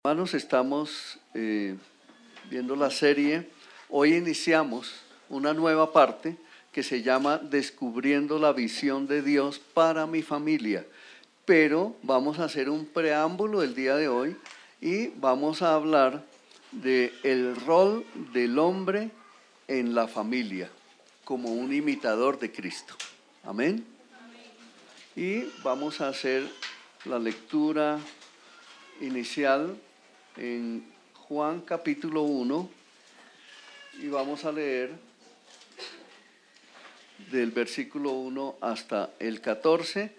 Hermanos, estamos viendo la serie. Hoy iniciamos una nueva parte que se llama Descubriendo la visión de Dios para mi familia. Pero vamos a hacer un preámbulo el día de hoy y vamos a hablar del rol del hombre en la familia como un imitador de Cristo. Amén. Y vamos a hacer la lectura inicial en Juan capítulo 1 y vamos a leer del versículo 1 hasta el 14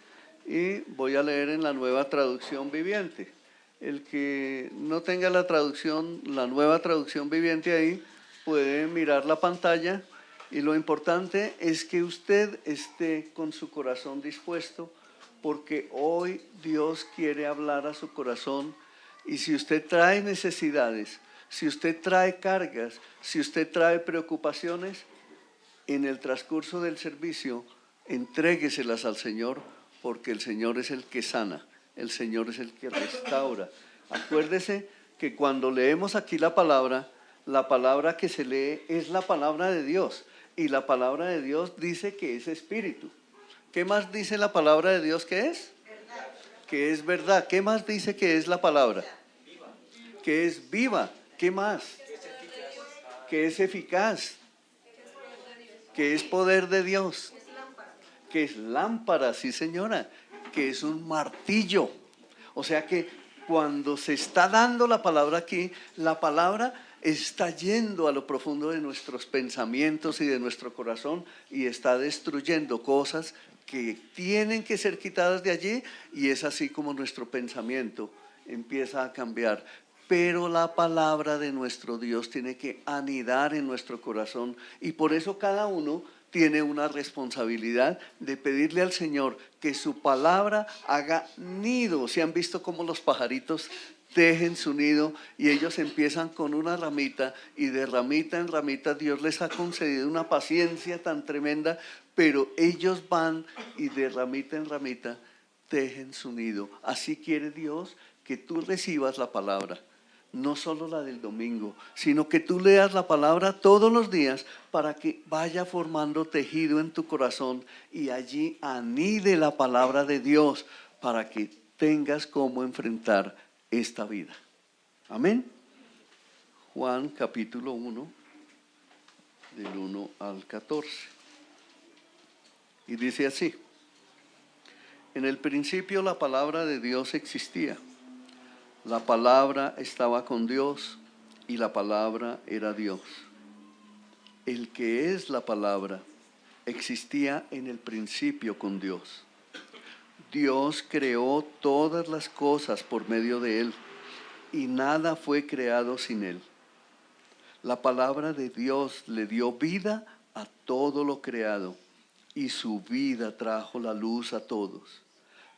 y voy a leer en la Nueva Traducción Viviente. El que no tenga la Nueva Traducción Viviente ahí, puede mirar la pantalla y lo importante es que usted esté con su corazón dispuesto porque hoy Dios quiere hablar a su corazón. Y si usted trae necesidades, si usted trae cargas, si usted trae preocupaciones, en el transcurso del servicio, entrégueselas al Señor, porque el Señor es el que sana, el Señor es el que restaura. Acuérdese que cuando leemos aquí la palabra que se lee es la palabra de Dios, y la palabra de Dios dice que es espíritu. ¿Qué más dice la palabra de Dios que es? Que es verdad. ¿Qué más dice que es la palabra? Que es viva. ¿Qué más? Que es eficaz. Que es poder de Dios. Que es lámpara, sí señora. Que es un martillo. O sea que cuando se está dando la palabra aquí, la palabra está yendo a lo profundo de nuestros pensamientos y de nuestro corazón y está destruyendo cosas que tienen que ser quitadas de allí, y es así como nuestro pensamiento empieza a cambiar. Pero la palabra de nuestro Dios tiene que anidar en nuestro corazón, y por eso cada uno tiene una responsabilidad de pedirle al Señor que su palabra haga nido. ¿Se han visto cómo los pajaritos tejen su nido y ellos empiezan con una ramita y de ramita en ramita Dios les ha concedido una paciencia tan tremenda, pero ellos van y de ramita en ramita tejen su nido? Así quiere Dios que tú recibas la palabra, no solo la del domingo, sino que tú leas la palabra todos los días para que vaya formando tejido en tu corazón y allí anide la palabra de Dios para que tengas cómo enfrentar esta vida. Amén. Juan capítulo 1, del 1 al 14. Y dice así: en el principio la palabra de Dios existía. La palabra estaba con Dios y la palabra era Dios. El que es la palabra existía en el principio con Dios. Dios creó todas las cosas por medio de Él y nada fue creado sin Él. La palabra de Dios le dio vida a todo lo creado y su vida trajo la luz a todos.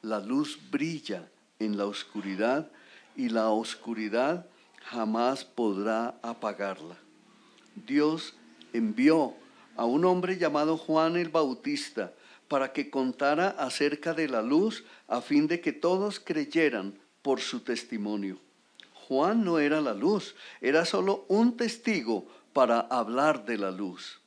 La luz brilla en la oscuridad y la oscuridad jamás podrá apagarla. Dios envió a un hombre llamado Juan el Bautista para que contara acerca de la luz a fin de que todos creyeran por su testimonio. Juan no era la luz, era solo un testigo para hablar de la luz.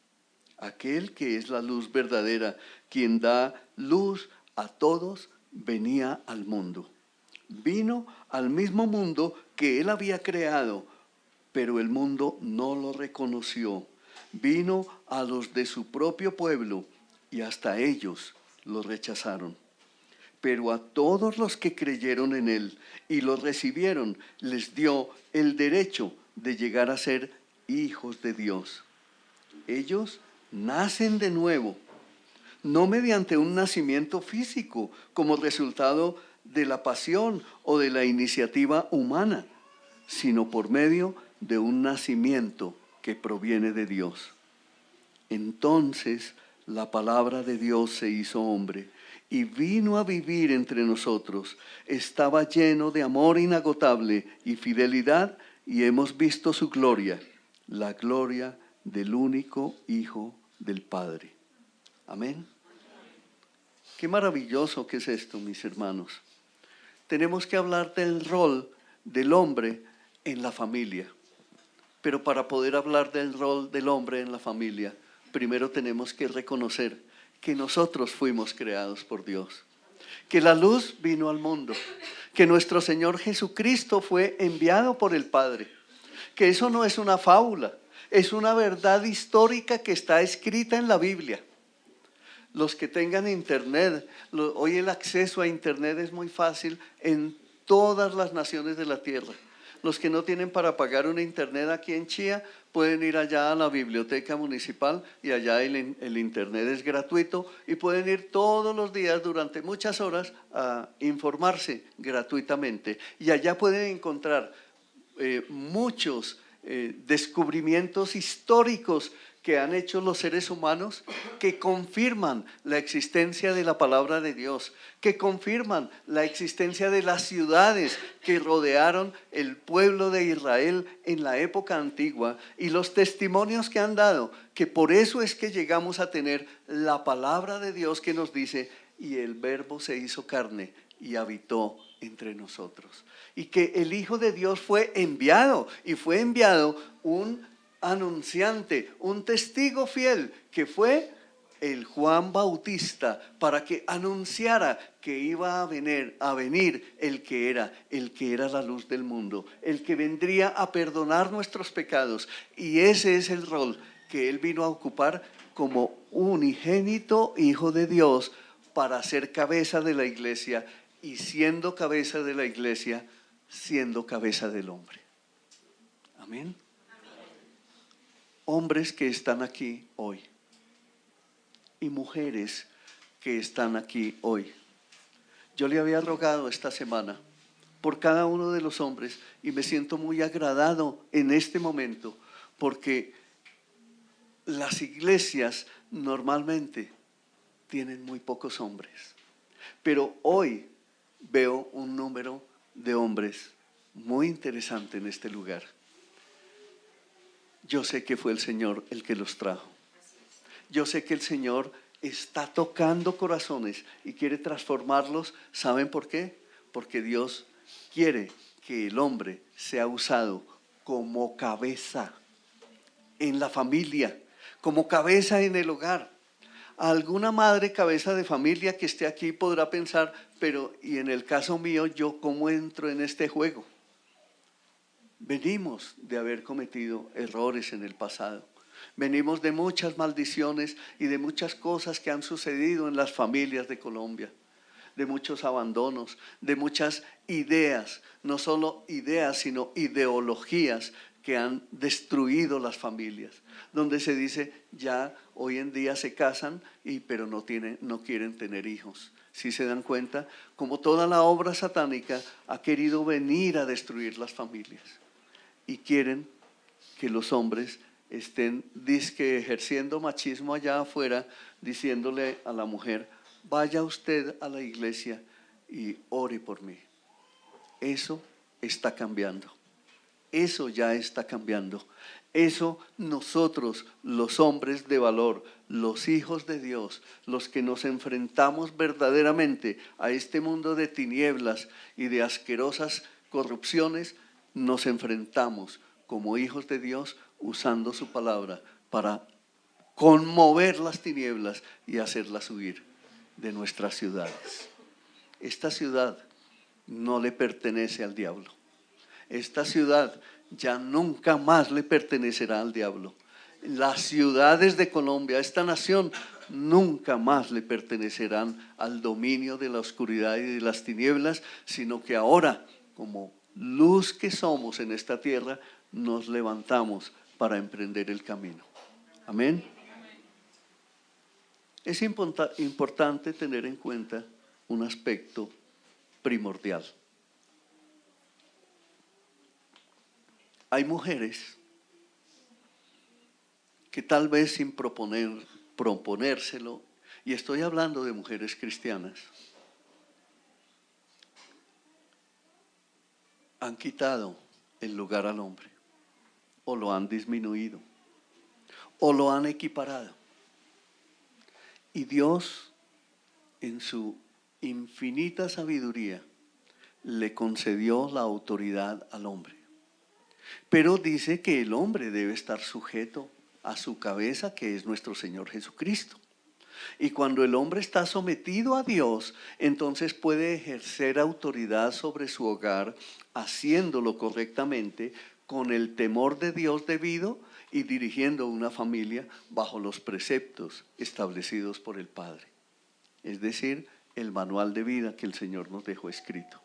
Aquel que es la luz verdadera, quien da luz a todos, venía al mundo. Vino al mismo mundo que él había creado, pero el mundo no lo reconoció. Vino a los de su propio pueblo y hasta ellos lo rechazaron. Pero a todos los que creyeron en él y lo recibieron, les dio el derecho de llegar a ser hijos de Dios. Ellos nacen de nuevo, no mediante un nacimiento físico como resultado de la pasión o de la iniciativa humana, sino por medio de un nacimiento que proviene de Dios. Entonces la palabra de Dios se hizo hombre y vino a vivir entre nosotros. Estaba lleno de amor inagotable y fidelidad, y hemos visto su gloria, la gloria del único Hijo del Padre. Amén. Qué maravilloso que es esto, mis hermanos. Tenemos que hablar del rol del hombre en la familia. Pero para poder hablar del rol del hombre en la familia, primero tenemos que reconocer que nosotros fuimos creados por Dios, que la luz vino al mundo, que nuestro Señor Jesucristo fue enviado por el Padre, que eso no es una fábula, es una verdad histórica que está escrita en la Biblia. Los que tengan internet, hoy el acceso a internet es muy fácil en todas las naciones de la tierra. Los que no tienen para pagar una internet aquí en Chía pueden ir allá a la biblioteca municipal y allá el internet es gratuito y pueden ir todos los días durante muchas horas a informarse gratuitamente. Y allá pueden encontrar muchos descubrimientos históricos que han hecho los seres humanos que confirman la existencia de la palabra de Dios, que confirman la existencia de las ciudades que rodearon el pueblo de Israel en la época antigua y los testimonios que han dado, que por eso es que llegamos a tener la palabra de Dios que nos dice, y el Verbo se hizo carne y habitó entre nosotros. Y que el Hijo de Dios fue enviado, y fue enviado un anunciante, un testigo fiel, que fue el Juan Bautista, para que anunciara que iba a venir el que era la luz del mundo, el que vendría a perdonar nuestros pecados. Y ese es el rol que él vino a ocupar como unigénito Hijo de Dios, para ser cabeza de la iglesia, y siendo cabeza de la iglesia, siendo cabeza del hombre. Amén. Hombres que están aquí hoy y mujeres que están aquí hoy. Yo le había rogado esta semana por cada uno de los hombres y me siento muy agradado en este momento, porque las iglesias normalmente tienen muy pocos hombres, pero hoy veo un número de hombres muy interesante en este lugar. Yo sé que fue el Señor el que los trajo. Yo sé que el Señor está tocando corazones y quiere transformarlos. ¿Saben por qué? Porque Dios quiere que el hombre sea usado como cabeza en la familia, como cabeza en el hogar. Alguna madre cabeza de familia que esté aquí podrá pensar, pero y en el caso mío, ¿yo cómo entro en este juego? Venimos de haber cometido errores en el pasado. Venimos de muchas maldiciones y de muchas cosas que han sucedido en las familias de Colombia, de muchos abandonos, de muchas ideas, no solo ideas, sino ideologías que han destruido las familias, donde se dice ya hoy en día se casan pero no quieren tener hijos. Si se dan cuenta, como toda la obra satánica ha querido venir a destruir las familias y quieren que los hombres estén ejerciendo machismo allá afuera, diciéndole a la mujer, vaya usted a la iglesia y ore por mí. Eso está cambiando. Eso ya está cambiando. Eso nosotros, los hombres de valor, los hijos de Dios, los que nos enfrentamos verdaderamente a este mundo de tinieblas y de asquerosas corrupciones, nos enfrentamos como hijos de Dios usando su palabra para conmover las tinieblas y hacerlas huir de nuestras ciudades. Esta ciudad no le pertenece al diablo. Esta ciudad ya nunca más le pertenecerá al diablo. Las ciudades de Colombia, esta nación, nunca más le pertenecerán al dominio de la oscuridad y de las tinieblas, sino que ahora, como luz que somos en esta tierra, nos levantamos para emprender el camino. Amén. Es importante tener en cuenta un aspecto primordial. Hay mujeres que tal vez sin proponérselo, y estoy hablando de mujeres cristianas, han quitado el lugar al hombre, o lo han disminuido, o lo han equiparado. Y Dios, en su infinita sabiduría, le concedió la autoridad al hombre. Pero dice que el hombre debe estar sujeto a su cabeza, que es nuestro Señor Jesucristo. Y cuando el hombre está sometido a Dios, entonces puede ejercer autoridad sobre su hogar, haciéndolo correctamente, con el temor de Dios debido y dirigiendo una familia bajo los preceptos establecidos por el Padre. Es decir, el manual de vida que el Señor nos dejó escrito.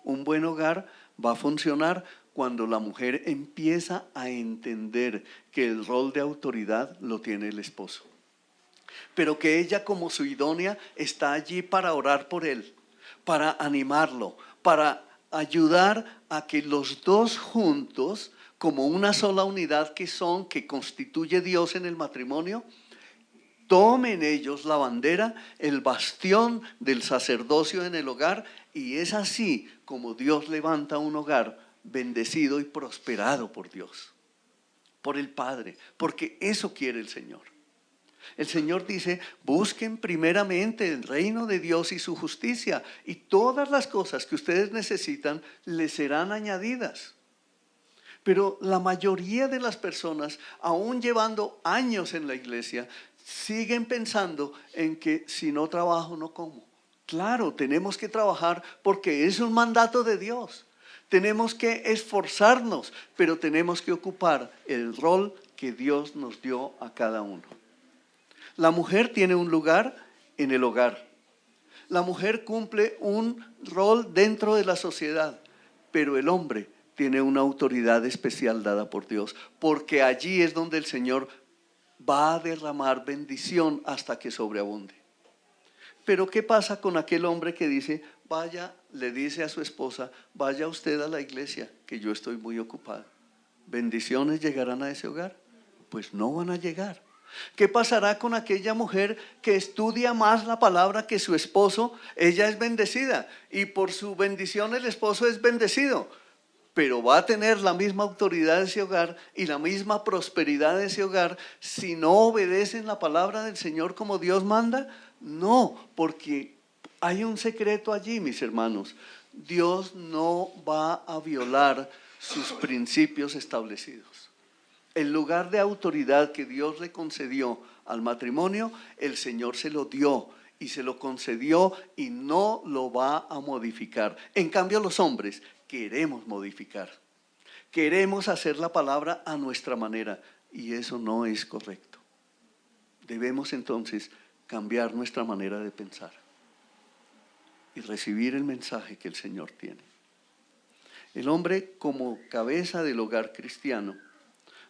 Un buen hogar va a funcionar cuando la mujer empieza a entender que el rol de autoridad lo tiene el esposo, pero que ella, como su idónea, está allí para orar por él, para animarlo, para ayudar a que los dos juntos, como una sola unidad que constituye Dios en el matrimonio, tomen ellos la bandera, el bastión del sacerdocio en el hogar, y es así como Dios levanta un hogar bendecido y prosperado por Dios, por el Padre, porque eso quiere el Señor. El Señor dice, busquen primeramente el reino de Dios y su justicia, y todas las cosas que ustedes necesitan les serán añadidas. Pero la mayoría de las personas, aún llevando años en la iglesia, siguen pensando en que si no trabajo no como. Claro, tenemos que trabajar porque es un mandato de Dios. Tenemos que esforzarnos, pero tenemos que ocupar el rol que Dios nos dio a cada uno. La mujer tiene un lugar en el hogar. La mujer cumple un rol dentro de la sociedad, pero el hombre tiene una autoridad especial dada por Dios, porque allí es donde el Señor va a derramar bendición hasta que sobreabunde. Pero ¿qué pasa con aquel hombre que dice, le dice a su esposa, vaya usted a la iglesia, que yo estoy muy ocupada? ¿Bendiciones llegarán a ese hogar? Pues no van a llegar. ¿Qué pasará con aquella mujer que estudia más la palabra que su esposo? Ella es bendecida y por su bendición el esposo es bendecido, pero va a tener la misma autoridad de ese hogar y la misma prosperidad de ese hogar si no obedecen la palabra del Señor como Dios manda. No, porque hay un secreto allí, mis hermanos. Dios no va a violar sus principios establecidos. El lugar de autoridad que Dios le concedió al matrimonio, el Señor se lo dio y se lo concedió y no lo va a modificar. En cambio, los hombres queremos modificar, queremos hacer la palabra a nuestra manera y eso no es correcto. Debemos entonces cambiar nuestra manera de pensar y recibir el mensaje que el Señor tiene. El hombre, como cabeza del hogar cristiano,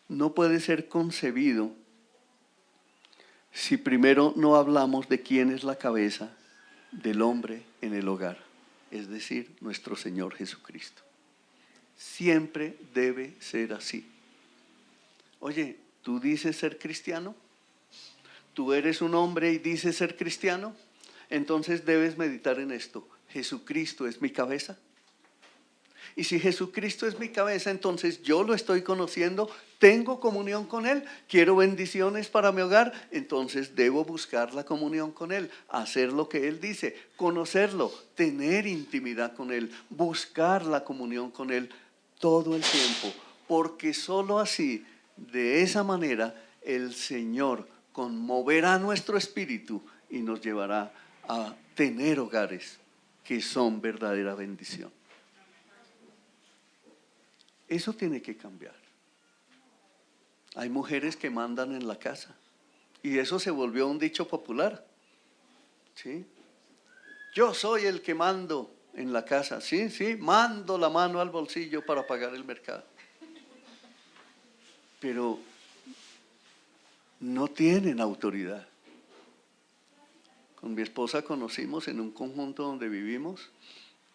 no puede ser concebido si primero no hablamos de quién es la cabeza del hombre en el hogar, es decir, nuestro Señor Jesucristo. Siempre debe ser así. Oye, ¿tú dices ser cristiano? ¿Tú eres un hombre y dices ser cristiano? Entonces debes meditar en esto. ¿Jesucristo es mi cabeza? Y si Jesucristo es mi cabeza, entonces yo lo estoy conociendo, tengo comunión con Él, quiero bendiciones para mi hogar, entonces debo buscar la comunión con Él, hacer lo que Él dice, conocerlo, tener intimidad con Él, buscar la comunión con Él todo el tiempo, porque solo así, de esa manera, el Señor conmoverá nuestro espíritu y nos llevará a tener hogares que son verdadera bendición. Eso tiene que cambiar. Hay mujeres que mandan en la casa y eso se volvió un dicho popular. ¿Sí? Yo soy el que mando en la casa. Sí, mando la mano al bolsillo para pagar el mercado. Pero no tienen autoridad. Con mi esposa conocimos en un conjunto donde vivimos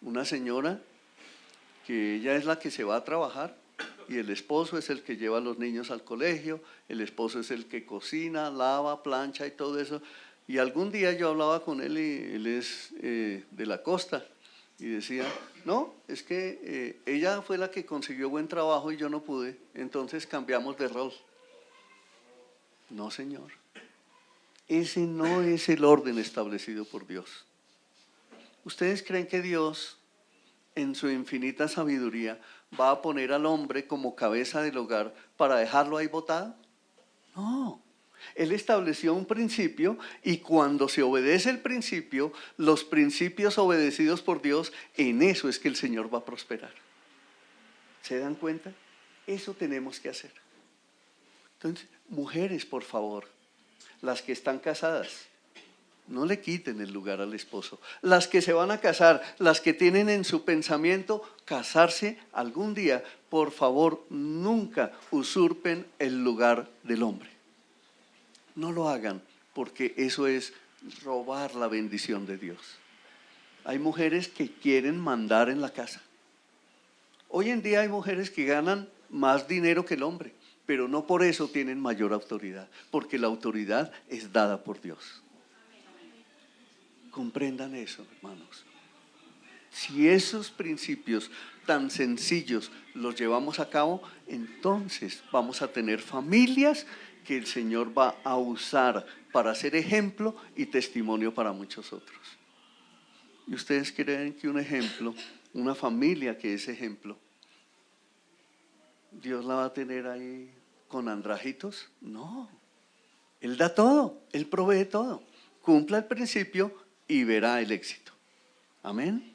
una señora que ella es la que se va a trabajar y el esposo es el que lleva a los niños al colegio, el esposo es el que cocina, lava, plancha y todo eso. Y algún día yo hablaba con él y él es de la costa y decía, no, es que ella fue la que consiguió buen trabajo y yo no pude, entonces cambiamos de rol. No, señor, ese no es el orden establecido por Dios. ¿Ustedes creen que Dios en su infinita sabiduría, va a poner al hombre como cabeza del hogar para dejarlo ahí botado? No. Él estableció un principio y cuando se obedece el principio, los principios obedecidos por Dios, en eso es que el Señor va a prosperar. ¿Se dan cuenta? Eso tenemos que hacer. Entonces, mujeres, por favor, las que están casadas, no le quiten el lugar al esposo. Las que se van a casar, las que tienen en su pensamiento casarse algún día, por favor, nunca usurpen el lugar del hombre. No lo hagan, porque eso es robar la bendición de Dios. Hay mujeres que quieren mandar en la casa. Hoy en día hay mujeres que ganan más dinero que el hombre, pero no por eso tienen mayor autoridad, porque la autoridad es dada por Dios. Comprendan eso, hermanos. Si esos principios tan sencillos los llevamos a cabo, entonces vamos a tener familias que el Señor va a usar para ser ejemplo y testimonio para muchos otros. ¿Y ustedes creen que un ejemplo, una familia que es ejemplo, Dios la va a tener ahí con andrajitos? No. Él da todo, Él provee todo. Cumpla el principio y verá el éxito. Amén.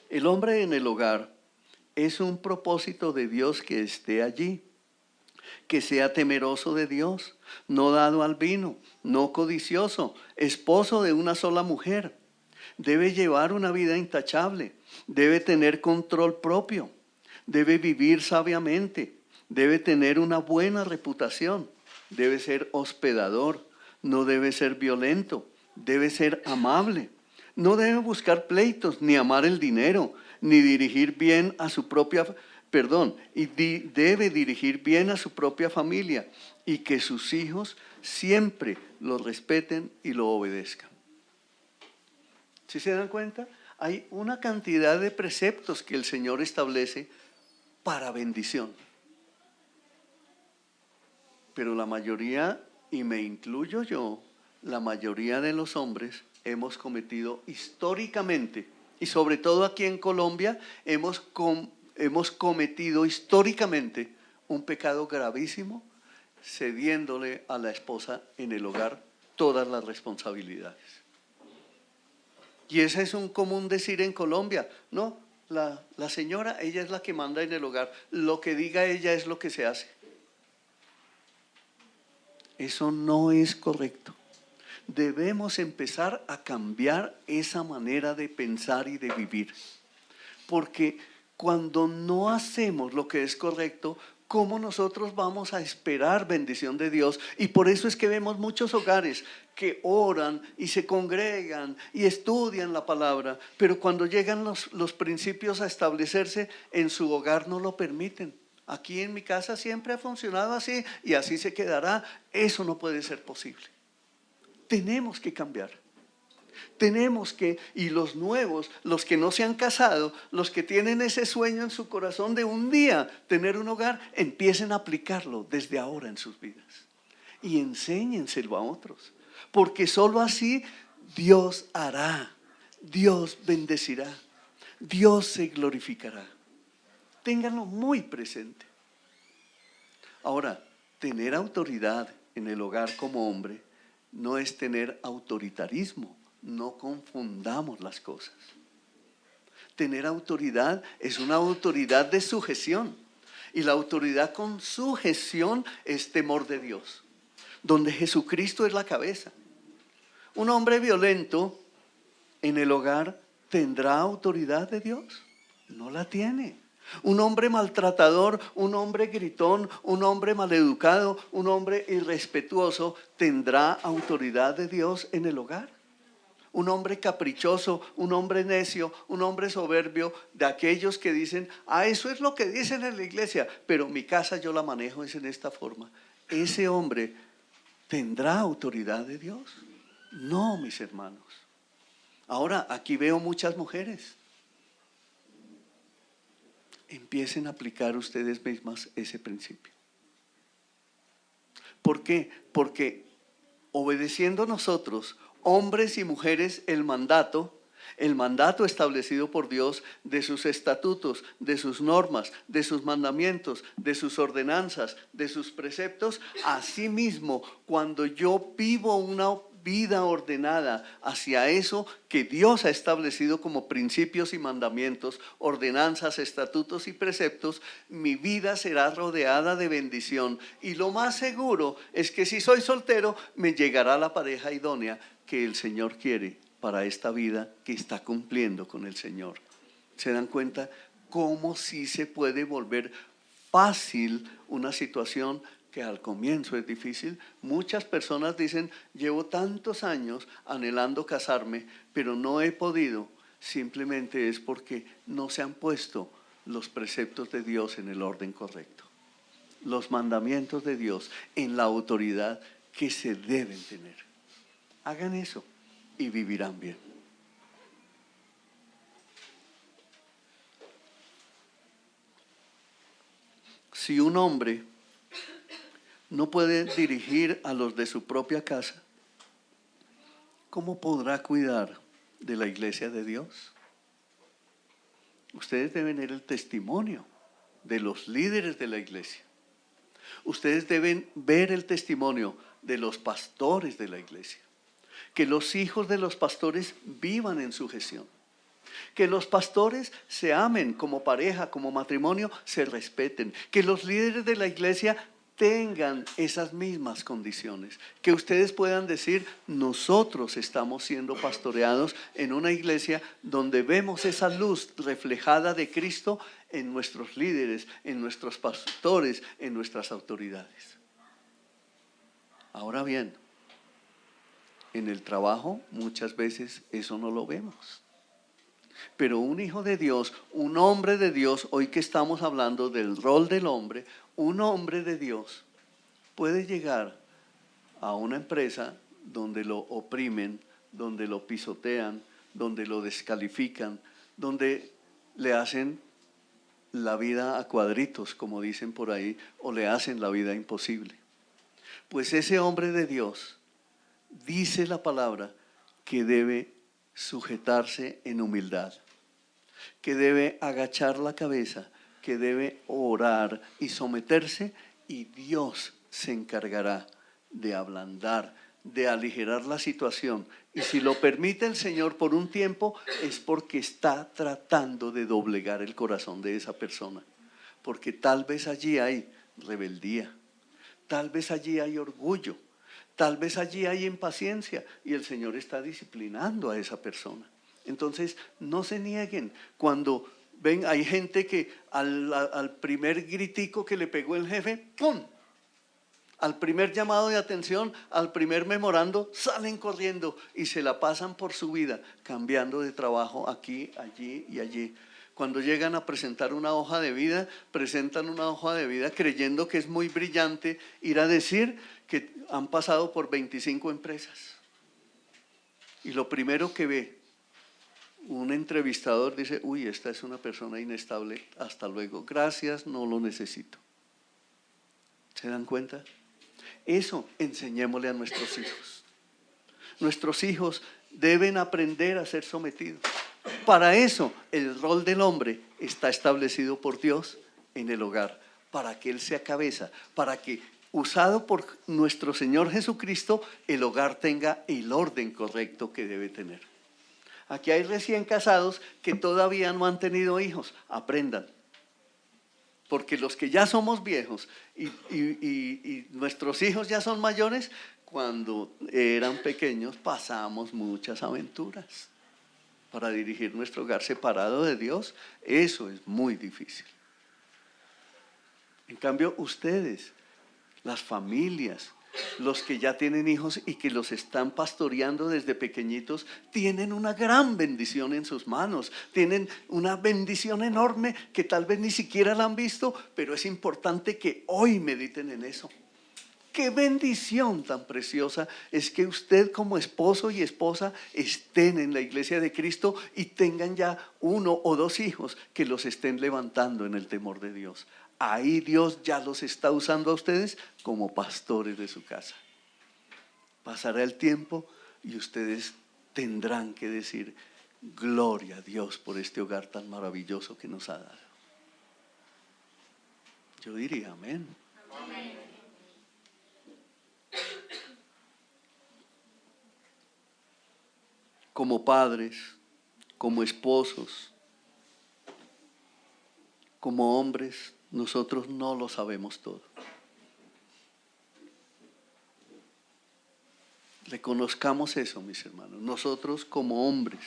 El hombre en el hogar es un propósito de Dios que esté allí, que sea temeroso de Dios, no dado al vino, no codicioso, esposo de una sola mujer. Debe llevar una vida intachable, debe tener control propio, debe vivir sabiamente, debe tener una buena reputación, debe ser hospedador, no debe ser violento, debe ser amable. No debe buscar pleitos, ni amar el dinero, ni dirigir bien a su propia, debe dirigir bien a su propia familia y que sus hijos siempre lo respeten y lo obedezcan. ¿Sí se dan cuenta? Hay una cantidad de preceptos que el Señor establece para bendición. Pero la mayoría, y me incluyo yo, la mayoría de los hombres hemos cometido históricamente, y sobre todo aquí en Colombia, hemos cometido históricamente un pecado gravísimo, cediéndole a la esposa en el hogar todas las responsabilidades. Y ese es un común decir en Colombia, no, la señora, ella es la que manda en el hogar, lo que diga ella es lo que se hace. Eso no es correcto. Debemos empezar a cambiar esa manera de pensar y de vivir. Porque cuando no hacemos lo que es correcto, ¿cómo nosotros vamos a esperar bendición de Dios? Y por eso es que vemos muchos hogares que oran y se congregan y estudian la palabra, pero cuando llegan los principios a establecerse en su hogar no lo permiten. Aquí en mi casa siempre ha funcionado así y así se quedará. Eso no puede ser posible. Tenemos que cambiar. Tenemos que, y los nuevos, los que no se han casado, los que tienen ese sueño en su corazón de un día tener un hogar, empiecen a aplicarlo desde ahora en sus vidas. Y enséñenselo a otros. Porque solo así Dios hará, Dios bendecirá, Dios se glorificará. Ténganlo muy presente. Ahora, tener autoridad en el hogar como hombre no es tener autoritarismo. No confundamos las cosas. Tener autoridad es una autoridad de sujeción. Y la autoridad con sujeción es temor de Dios, donde Jesucristo es la cabeza. Un hombre violento en el hogar tendrá autoridad de Dios. No la tiene. Un hombre maltratador, un hombre gritón, un hombre maleducado, un hombre irrespetuoso tendrá autoridad de Dios en el hogar. Un hombre caprichoso, un hombre necio, un hombre soberbio, de aquellos que dicen, eso es lo que dicen en la iglesia, pero mi casa yo la manejo es en esta forma. Ese hombre tendrá autoridad de Dios. No, mis hermanos. Ahora, aquí veo muchas mujeres. Empiecen a aplicar ustedes mismas ese principio. ¿Por qué? Porque obedeciendo nosotros, Hombres y mujeres, el mandato establecido por Dios de sus estatutos, de sus normas, de sus mandamientos, de sus ordenanzas, de sus preceptos. Asimismo, cuando yo vivo una vida ordenada hacia eso que Dios ha establecido como principios y mandamientos, ordenanzas, estatutos y preceptos, mi vida será rodeada de bendición. Y lo más seguro es que si soy soltero, me llegará la pareja idónea que el Señor quiere para esta vida que está cumpliendo con el Señor. ¿Se dan cuenta cómo sí se puede volver fácil una situación que al comienzo es difícil? Muchas personas dicen, llevo tantos años anhelando casarme, pero no he podido. Simplemente es porque no se han puesto los preceptos de Dios en el orden correcto. Los mandamientos de Dios en la autoridad que se deben tener. Hagan eso y vivirán bien. Si un hombre no puede dirigir a los de su propia casa, ¿cómo podrá cuidar de la iglesia de Dios? Ustedes deben ver el testimonio de los líderes de la iglesia. Ustedes deben ver el testimonio de los pastores de la iglesia. Que los hijos de los pastores vivan en sujeción. Que los pastores se amen como pareja, como matrimonio, se respeten. Que los líderes de la iglesia tengan esas mismas condiciones. Que ustedes puedan decir, nosotros estamos siendo pastoreados en una iglesia donde vemos esa luz reflejada de Cristo en nuestros líderes, en nuestros pastores, en nuestras autoridades. Ahora bien, en el trabajo muchas veces eso no lo vemos. Pero un hijo de Dios, un hombre de Dios, hoy que estamos hablando del rol del hombre, un hombre de Dios puede llegar a una empresa donde lo oprimen, donde lo pisotean, donde lo descalifican, donde le hacen la vida a cuadritos, como dicen por ahí, o le hacen la vida imposible. Pues ese hombre de Dios dice la palabra que debe sujetarse en humildad, que debe agachar la cabeza, que debe orar y someterse, y Dios se encargará de ablandar, de aligerar la situación. Y si lo permite el Señor por un tiempo, es porque está tratando de doblegar el corazón de esa persona. Porque tal vez allí hay rebeldía, tal vez allí hay orgullo, tal vez allí hay impaciencia y el Señor está disciplinando a esa persona. Entonces, no se nieguen. Cuando ven, hay gente que al primer gritico que le pegó el jefe, ¡pum!, al primer llamado de atención, al primer memorando, salen corriendo y se la pasan por su vida, cambiando de trabajo aquí, allí y allí. Cuando llegan a presentar una hoja de vida, presentan una hoja de vida creyendo que es muy brillante ir a decir que han pasado por 25 empresas. Y lo primero que ve un entrevistador dice, uy, esta es una persona inestable, hasta luego, gracias, no lo necesito. ¿Se dan cuenta? Eso enseñémosle a nuestros hijos. Nuestros hijos deben aprender a ser sometidos. Para eso el rol del hombre está establecido por Dios en el hogar, para que Él sea cabeza, para que, usado por nuestro Señor Jesucristo, el hogar tenga el orden correcto que debe tener. Aquí hay recién casados que todavía no han tenido hijos. Aprendan. Porque los que ya somos viejos y nuestros hijos ya son mayores, cuando eran pequeños pasamos muchas aventuras. Para dirigir nuestro hogar separado de Dios, eso es muy difícil. En cambio, ustedes, las familias, los que ya tienen hijos y que los están pastoreando desde pequeñitos, tienen una gran bendición en sus manos, tienen una bendición enorme que tal vez ni siquiera la han visto, pero es importante que hoy mediten en eso. Qué bendición tan preciosa es que usted como esposo y esposa estén en la iglesia de Cristo y tengan ya 1 o 2 hijos que los estén levantando en el temor de Dios. Ahí Dios ya los está usando a ustedes como pastores de su casa. Pasará el tiempo, y ustedes tendrán que decir: gloria a Dios por este hogar tan maravilloso que nos ha dado. Yo diría amén. Amén. Como padres, como esposos, como hombres, nosotros no lo sabemos todo. Reconozcamos eso, mis hermanos. Nosotros como hombres,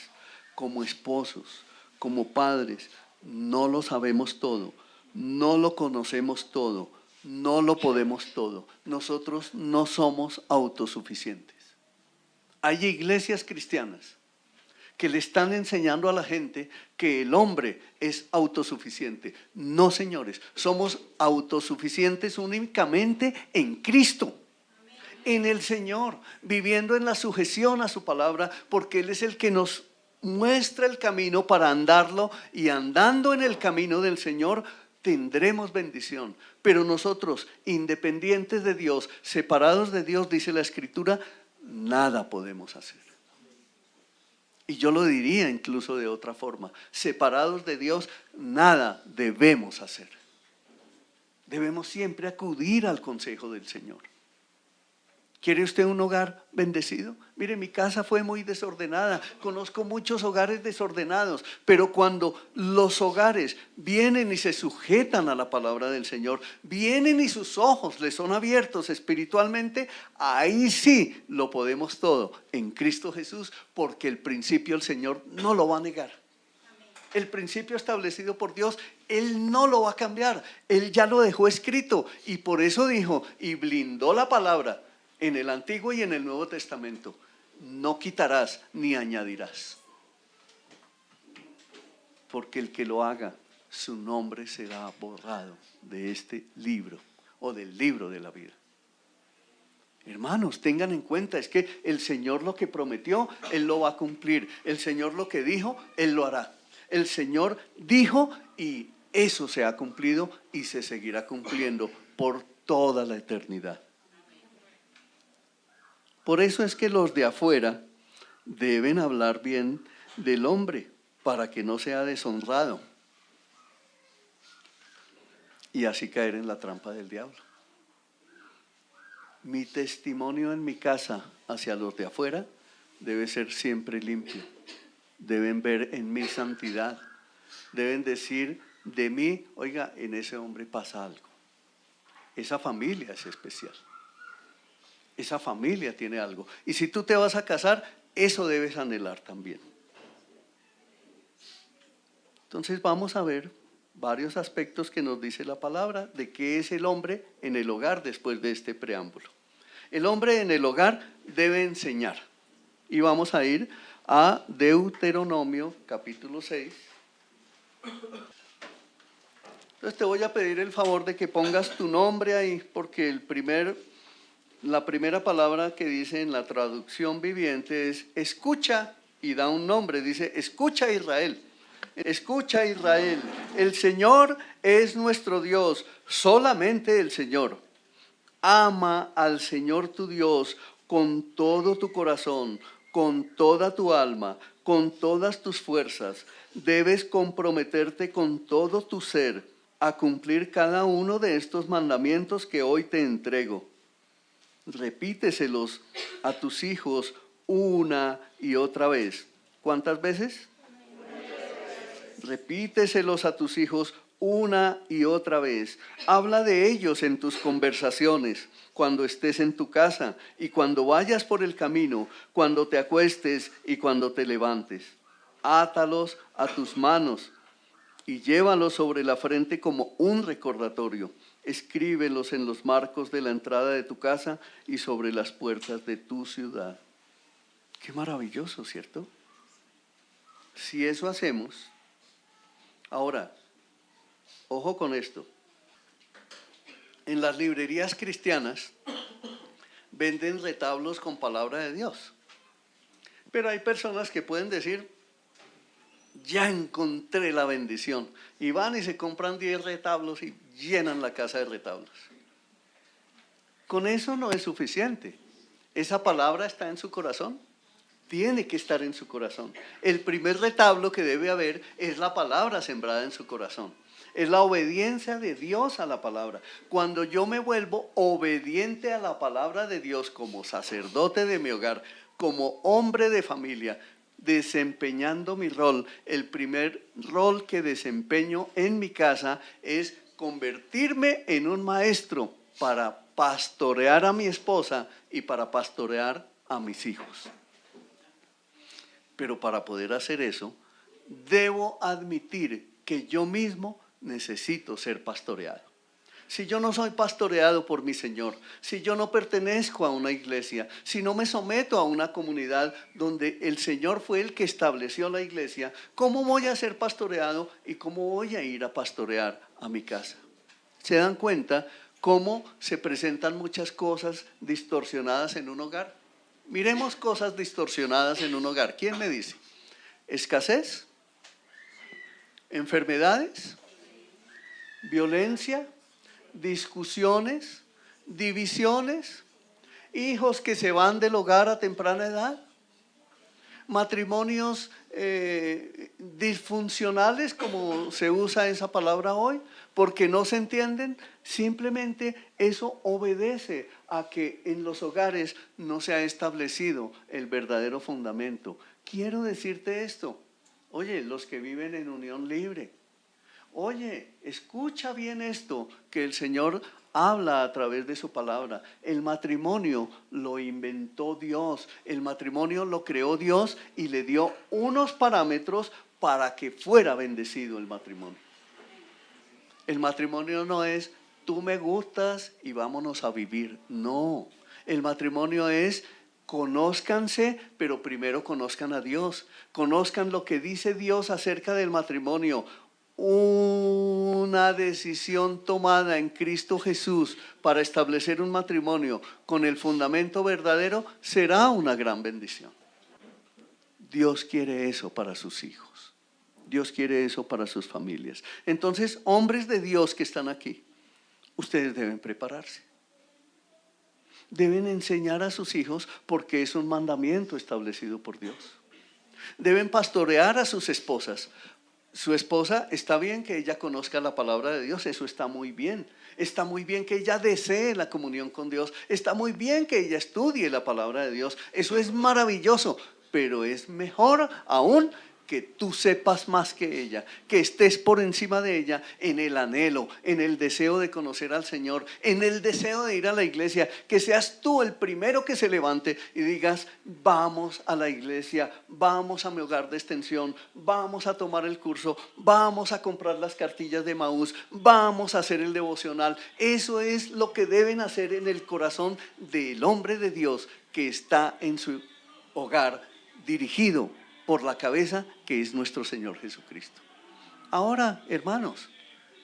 como esposos, como padres, no lo sabemos todo, no lo conocemos todo, no lo podemos todo. Nosotros no somos autosuficientes. Hay iglesias cristianas que le están enseñando a la gente que el hombre es autosuficiente. No, señores, somos autosuficientes únicamente en Cristo, en el Señor, viviendo en la sujeción a su palabra, porque Él es el que nos muestra el camino para andarlo, y andando en el camino del Señor tendremos bendición. Pero nosotros, independientes de Dios, separados de Dios, dice la Escritura, nada podemos hacer. Y yo lo diría incluso de otra forma: separados de Dios, nada debemos hacer. Debemos siempre acudir al consejo del Señor. ¿Quiere usted un hogar bendecido? Mire, mi casa fue muy desordenada. Conozco muchos hogares desordenados, pero cuando los hogares vienen y se sujetan a la palabra del Señor, vienen y sus ojos les son abiertos espiritualmente, ahí sí lo podemos todo en Cristo Jesús, porque el principio el Señor no lo va a negar. El principio establecido por Dios, Él no lo va a cambiar. Él ya lo dejó escrito, y por eso dijo y blindó la palabra en el Antiguo y en el Nuevo Testamento: no quitarás ni añadirás, porque el que lo haga, su nombre será borrado de este libro o del libro de la vida. Hermanos, tengan en cuenta, es que el Señor lo que prometió, Él lo va a cumplir. El Señor lo que dijo, Él lo hará. El Señor dijo y eso se ha cumplido y se seguirá cumpliendo por toda la eternidad. Por eso es que los de afuera deben hablar bien del hombre, para que no sea deshonrado y así caer en la trampa del diablo. Mi testimonio en mi casa hacia los de afuera debe ser siempre limpio. Deben ver en mi santidad. Deben decir de mí: oiga, en ese hombre pasa algo. Esa familia es especial. Esa familia tiene algo. Y si tú te vas a casar, eso debes anhelar también. Entonces vamos a ver varios aspectos que nos dice la palabra de qué es el hombre en el hogar después de este preámbulo. El hombre en el hogar debe enseñar. Y vamos a ir a Deuteronomio capítulo 6. Entonces te voy a pedir el favor de que pongas tu nombre ahí, porque la primera palabra que dice en la traducción viviente es escucha, y da un nombre, dice: escucha Israel. Escucha Israel, el Señor es nuestro Dios, solamente el Señor. Ama al Señor tu Dios con todo tu corazón, con toda tu alma, con todas tus fuerzas. Debes comprometerte con todo tu ser a cumplir cada uno de estos mandamientos que hoy te entrego. Repíteselos a tus hijos una y otra vez. ¿Cuántas veces? Repíteselos a tus hijos una y otra vez. Habla de ellos en tus conversaciones, cuando estés en tu casa y cuando vayas por el camino, cuando te acuestes y cuando te levantes. Átalos a tus manos y llévalos sobre la frente como un recordatorio. Escríbelos en los marcos de la entrada de tu casa y sobre las puertas de tu ciudad. Qué maravilloso, ¿cierto? Si eso hacemos. Ahora, ojo con esto. En las librerías cristianas venden retablos con palabra de Dios. Pero hay personas que pueden decir: ya encontré la bendición. Y van y se compran 10 retablos y llenan la casa de retablos. Con eso no es suficiente. ¿Esa palabra está en su corazón? tiene que estar en su corazón. El primer retablo que debe haber es la palabra sembrada en su corazón. Es la obediencia de Dios a la palabra. Cuando yo me vuelvo obediente a la palabra de Dios como sacerdote de mi hogar, como hombre de familia, desempeñando mi rol, el primer rol que desempeño en mi casa es convertirme en un maestro para pastorear a mi esposa y para pastorear a mis hijos. Pero para poder hacer eso, debo admitir que yo mismo necesito ser pastoreado. Si yo no soy pastoreado por mi Señor, si yo no pertenezco a una iglesia, si no me someto a una comunidad donde el Señor fue el que estableció la iglesia, ¿cómo voy a ser pastoreado y cómo voy a ir a pastorear a mi casa? ¿Se dan cuenta cómo se presentan muchas cosas distorsionadas en un hogar? Miremos cosas distorsionadas en un hogar. ¿Quién me dice? ¿Escasez? ¿Enfermedades? ¿Violencia? ¿Discusiones? ¿Divisiones? ¿Hijos que se van del hogar a temprana edad? ¿Matrimonios disfuncionales, como se usa esa palabra hoy, porque no se entienden? Simplemente eso obedece a que en los hogares no se ha establecido el verdadero fundamento. Quiero decirte esto, oye, los que viven en unión libre, oye, escucha bien esto que el Señor habla a través de su palabra. El matrimonio lo inventó Dios, el matrimonio lo creó Dios y le dio unos parámetros para que fuera bendecido el matrimonio. El matrimonio no es tú me gustas y vámonos a vivir, no. El matrimonio es conózcanse, pero primero conozcan a Dios, conozcan lo que dice Dios acerca del matrimonio. Una decisión tomada en Cristo Jesús para establecer un matrimonio con el fundamento verdadero será una gran bendición. Dios quiere eso para sus hijos. Dios quiere eso para sus familias. Entonces, hombres de Dios que están aquí, ustedes deben prepararse. Deben enseñar a sus hijos porque es un mandamiento establecido por Dios. Deben pastorear a sus esposas. Su esposa, está bien que ella conozca la palabra de Dios, eso está muy bien. Está muy bien que ella desee la comunión con Dios. Está muy bien que ella estudie la palabra de Dios. Eso es maravilloso, pero es mejor aún que tú sepas más que ella, que estés por encima de ella en el anhelo, en el deseo de conocer al Señor, en el deseo de ir a la iglesia, que seas tú el primero que se levante y digas, vamos a la iglesia, vamos a mi hogar de extensión, vamos a tomar el curso, vamos a comprar las cartillas de Maús, vamos a hacer el devocional. Eso es lo que deben hacer en el corazón del hombre de Dios que está en su hogar dirigido por la cabeza que es nuestro Señor Jesucristo. Ahora, hermanos,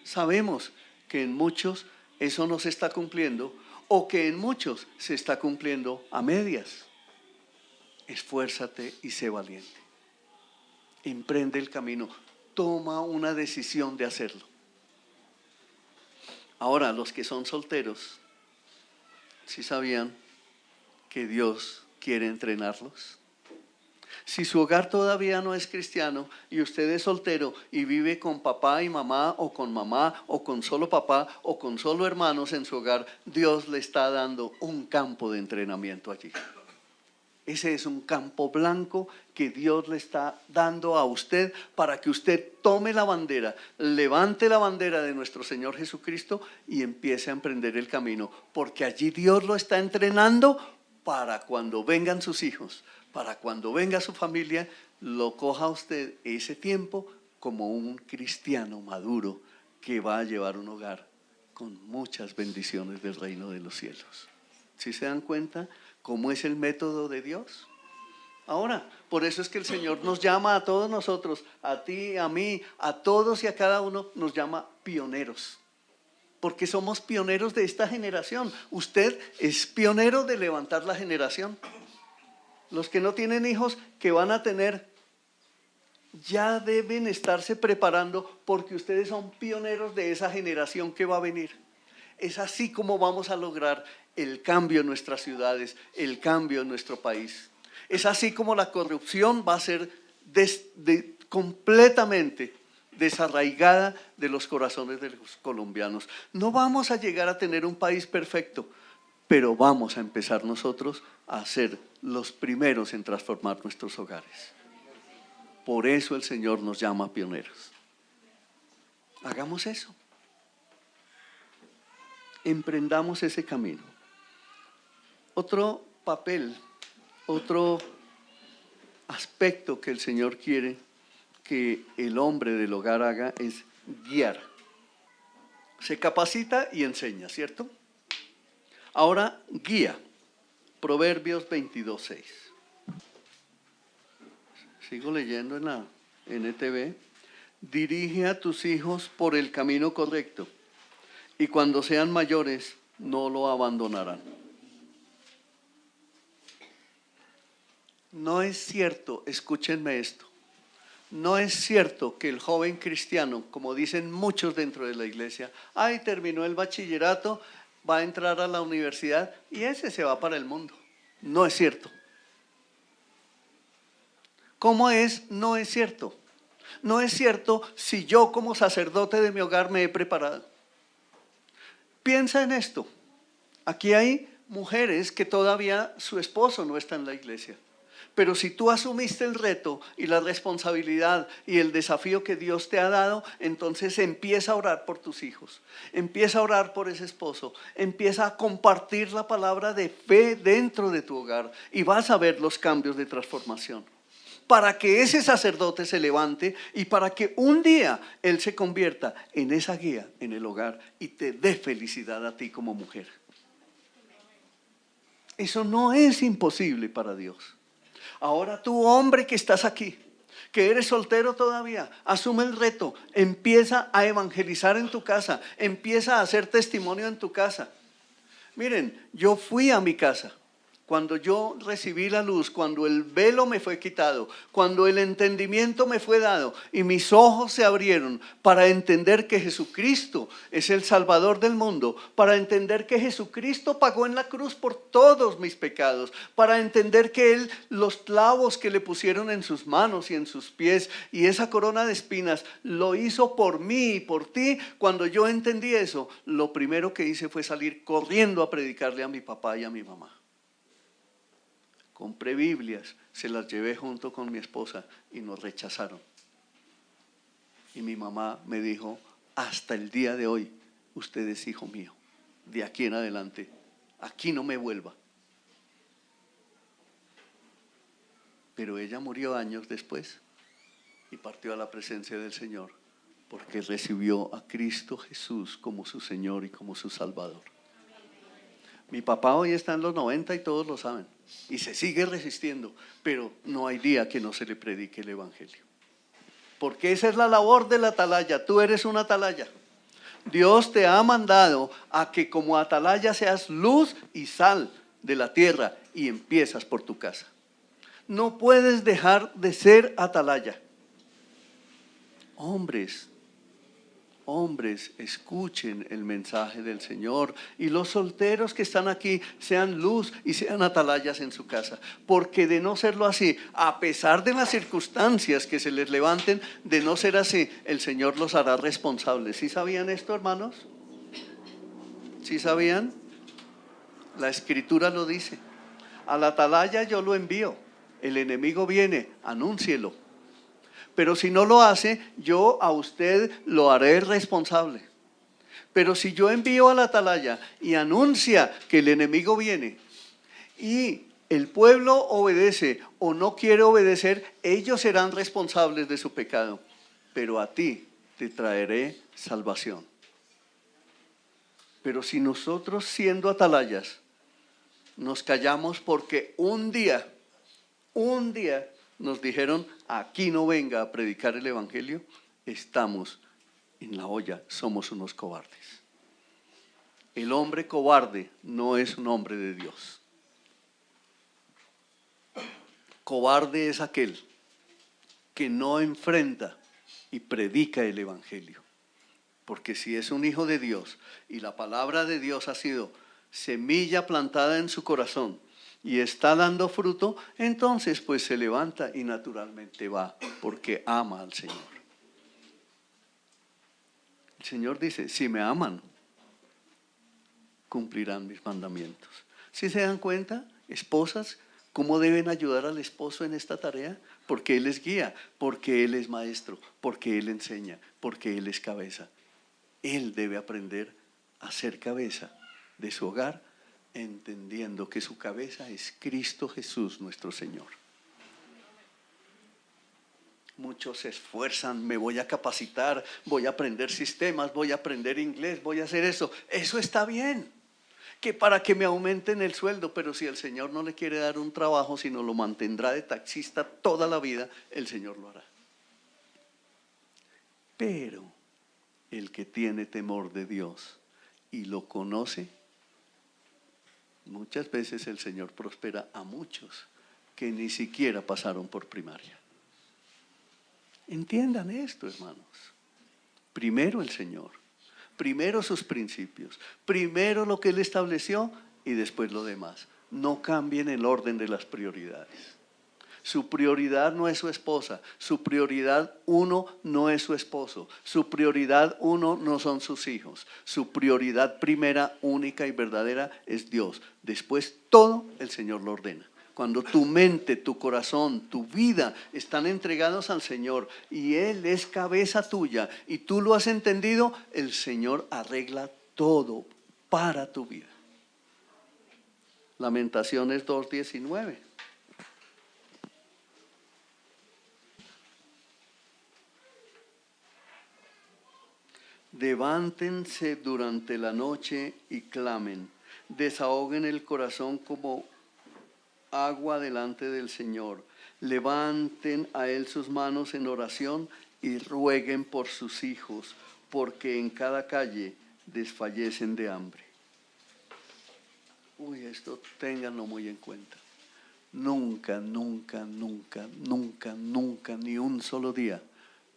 sabemos que en muchos eso no se está cumpliendo o que en muchos se está cumpliendo a medias. Esfuérzate y sé valiente. Emprende el camino. Toma una decisión de hacerlo. Ahora, los que son solteros, ¿sí sabían que Dios quiere entrenarlos? Si su hogar todavía no es cristiano y usted es soltero y vive con papá y mamá o con solo papá o con solo hermanos en su hogar, Dios le está dando un campo de entrenamiento allí. Ese es un campo blanco que Dios le está dando a usted para que usted tome la bandera, levante la bandera de nuestro Señor Jesucristo y empiece a emprender el camino, porque allí Dios lo está entrenando para cuando vengan sus hijos, para cuando venga su familia, lo coja usted ese tiempo como un cristiano maduro que va a llevar un hogar con muchas bendiciones del reino de los cielos. ¿Sí se dan cuenta cómo es el método de Dios? Ahora, por eso es que el Señor nos llama a todos nosotros, a ti, a mí, a todos y a cada uno, nos llama pioneros. Porque somos pioneros de esta generación. Usted es pionero de levantar la generación. Los que no tienen hijos, que van a tener, ya deben estarse preparando porque ustedes son pioneros de esa generación que va a venir. Es así como vamos a lograr el cambio en nuestras ciudades, el cambio en nuestro país. Es así como la corrupción va a ser completamente desarraigada de los corazones de los colombianos. No vamos a llegar a tener un país perfecto, pero vamos a empezar nosotros a ser los primeros en transformar nuestros hogares. Por eso el Señor nos llama pioneros. Hagamos eso. Emprendamos ese camino. Otro papel, otro aspecto que el Señor quiere que el hombre del hogar haga es guiar. Se capacita y enseña, ¿cierto? Ahora guía. Proverbios 22:6. Sigo leyendo en la NTV. Dirige a tus hijos por el camino correcto, y cuando sean mayores no lo abandonarán. No es cierto, escúchenme esto, no es cierto que el joven cristiano, como dicen muchos dentro de la iglesia, terminó el bachillerato, va a entrar a la universidad y ese se va para el mundo. No es cierto. ¿Cómo es? No es cierto. No es cierto si yo como sacerdote de mi hogar me he preparado. Piensa en esto. Aquí hay mujeres que todavía su esposo no está en la iglesia. Pero si tú asumiste el reto y la responsabilidad y el desafío que Dios te ha dado, entonces empieza a orar por tus hijos, empieza a orar por ese esposo, empieza a compartir la palabra de fe dentro de tu hogar y vas a ver los cambios de transformación. Para que ese sacerdote se levante y para que un día él se convierta en esa guía en el hogar y te dé felicidad a ti como mujer. Eso no es imposible para Dios. Ahora tú, hombre que estás aquí, que eres soltero todavía, asume el reto, empieza a evangelizar en tu casa, empieza a hacer testimonio en tu casa. Miren, yo fui a mi casa. Cuando yo recibí la luz, cuando el velo me fue quitado, cuando el entendimiento me fue dado y mis ojos se abrieron para entender que Jesucristo es el Salvador del mundo, para entender que Jesucristo pagó en la cruz por todos mis pecados, para entender que Él, los clavos que le pusieron en sus manos y en sus pies y esa corona de espinas, lo hizo por mí y por ti. Cuando yo entendí eso, lo primero que hice fue salir corriendo a predicarle a mi papá y a mi mamá. Compré Biblias, se las llevé junto con mi esposa y nos rechazaron. Y mi mamá me dijo, hasta el día de hoy, usted es hijo mío. De aquí en adelante, aquí no me vuelva. Pero ella murió años después y partió a la presencia del Señor porque recibió a Cristo Jesús como su Señor y como su Salvador. Mi papá hoy está en los 90 y todos lo saben. Y se sigue resistiendo, pero no hay día que no se le predique el evangelio. Porque esa es la labor de la atalaya. Tú eres una atalaya. Dios te ha mandado a que como atalaya seas luz y sal de la tierra y empiezas por tu casa. No puedes dejar de ser atalaya. Hombres, escuchen el mensaje del Señor y los solteros que están aquí sean luz y sean atalayas en su casa, porque de no serlo así, a pesar de las circunstancias que se les levanten, de no ser así, el Señor los hará responsables. ¿Sí sabían esto, hermanos? ¿Sí sabían? La Escritura lo dice. A la atalaya yo lo envío, el enemigo viene, anúncielo. Pero si no lo hace, yo a usted lo haré responsable. Pero si yo envío a la atalaya y anuncia que el enemigo viene y el pueblo obedece o no quiere obedecer, ellos serán responsables de su pecado. Pero a ti te traeré salvación. Pero si nosotros, siendo atalayas, nos callamos porque un día nos dijeron, aquí no venga a predicar el evangelio, estamos en la olla, somos unos cobardes. El hombre cobarde no es un hombre de Dios. Cobarde es aquel que no enfrenta y predica el evangelio. Porque si es un hijo de Dios y la palabra de Dios ha sido semilla plantada en su corazón, y está dando fruto, entonces pues se levanta y naturalmente va, porque ama al Señor. El Señor dice, si me aman, cumplirán mis mandamientos. ¿Sí se dan cuenta, esposas, cómo deben ayudar al esposo en esta tarea? Porque Él es guía, porque Él es maestro, porque Él enseña, porque Él es cabeza. Él debe aprender a ser cabeza de su hogar, entendiendo que su cabeza es Cristo Jesús nuestro Señor. Muchos se esfuerzan, me voy a capacitar, voy a aprender sistemas, voy a aprender inglés, voy a hacer eso. Eso está bien, que para que me aumenten el sueldo, pero si el Señor no le quiere dar un trabajo, sino lo mantendrá de taxista toda la vida, el Señor lo hará. Pero el que tiene temor de Dios y lo conoce, muchas veces el Señor prospera a muchos que ni siquiera pasaron por primaria. Entiendan esto, hermanos. Primero el Señor, primero sus principios, primero lo que Él estableció y después lo demás. No cambien el orden de las prioridades. Su prioridad no es su esposa, su prioridad uno no es su esposo, su prioridad uno no son sus hijos, su prioridad primera, única y verdadera es Dios. Después todo el Señor lo ordena. Cuando tu mente, tu corazón, tu vida están entregados al Señor y Él es cabeza tuya y tú lo has entendido, el Señor arregla todo para tu vida. Lamentaciones 2:19. Levántense durante la noche y clamen, desahoguen el corazón como agua delante del Señor. Levanten a Él sus manos en oración y rueguen por sus hijos, porque en cada calle desfallecen de hambre. Uy, esto ténganlo muy en cuenta. Nunca, nunca, nunca, nunca, nunca, ni un solo día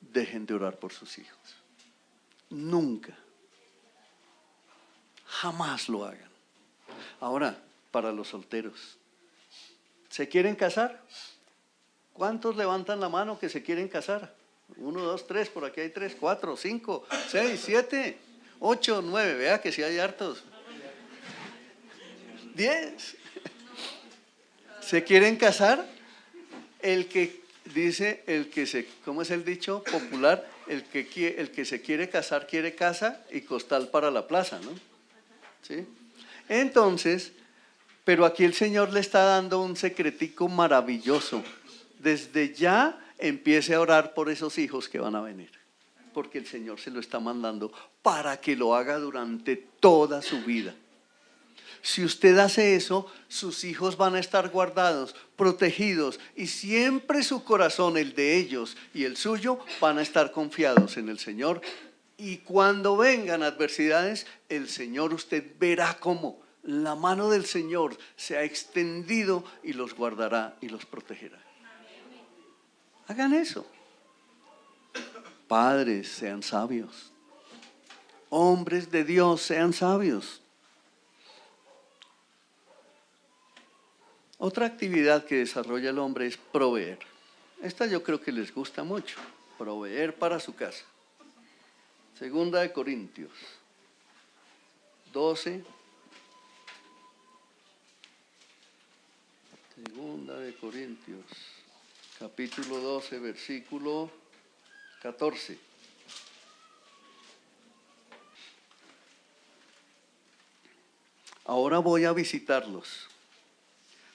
dejen de orar por sus hijos. Nunca. Jamás lo hagan. Ahora, para los solteros. ¿Se quieren casar? ¿Cuántos levantan la mano que se quieren casar? 1, 2, 3, por aquí hay 3, 4, 5, 6, 7, 8, 9, vea que si hay hartos. 10. ¿Se quieren casar? El que dice, ¿cómo es el dicho popular? El que se quiere casar quiere casa y costal para la plaza, ¿no? ¿Sí? Entonces, pero aquí el Señor le está dando un secretico maravilloso. Desde ya empiece a orar por esos hijos que van a venir, porque el Señor se lo está mandando para que lo haga durante toda su vida. Si usted hace eso, sus hijos van a estar guardados, protegidos, y siempre su corazón, el de ellos y el suyo, van a estar confiados en el Señor. Y cuando vengan adversidades, el Señor, usted verá cómo la mano del Señor se ha extendido y los guardará y los protegerá. Hagan eso. Padres, sean sabios. Hombres de Dios, sean sabios. Otra actividad que desarrolla el hombre es proveer. Esta yo creo que les gusta mucho, proveer para su casa. Segunda de Corintios 12. Segunda de Corintios, capítulo 12, versículo 14. Ahora voy a visitarlos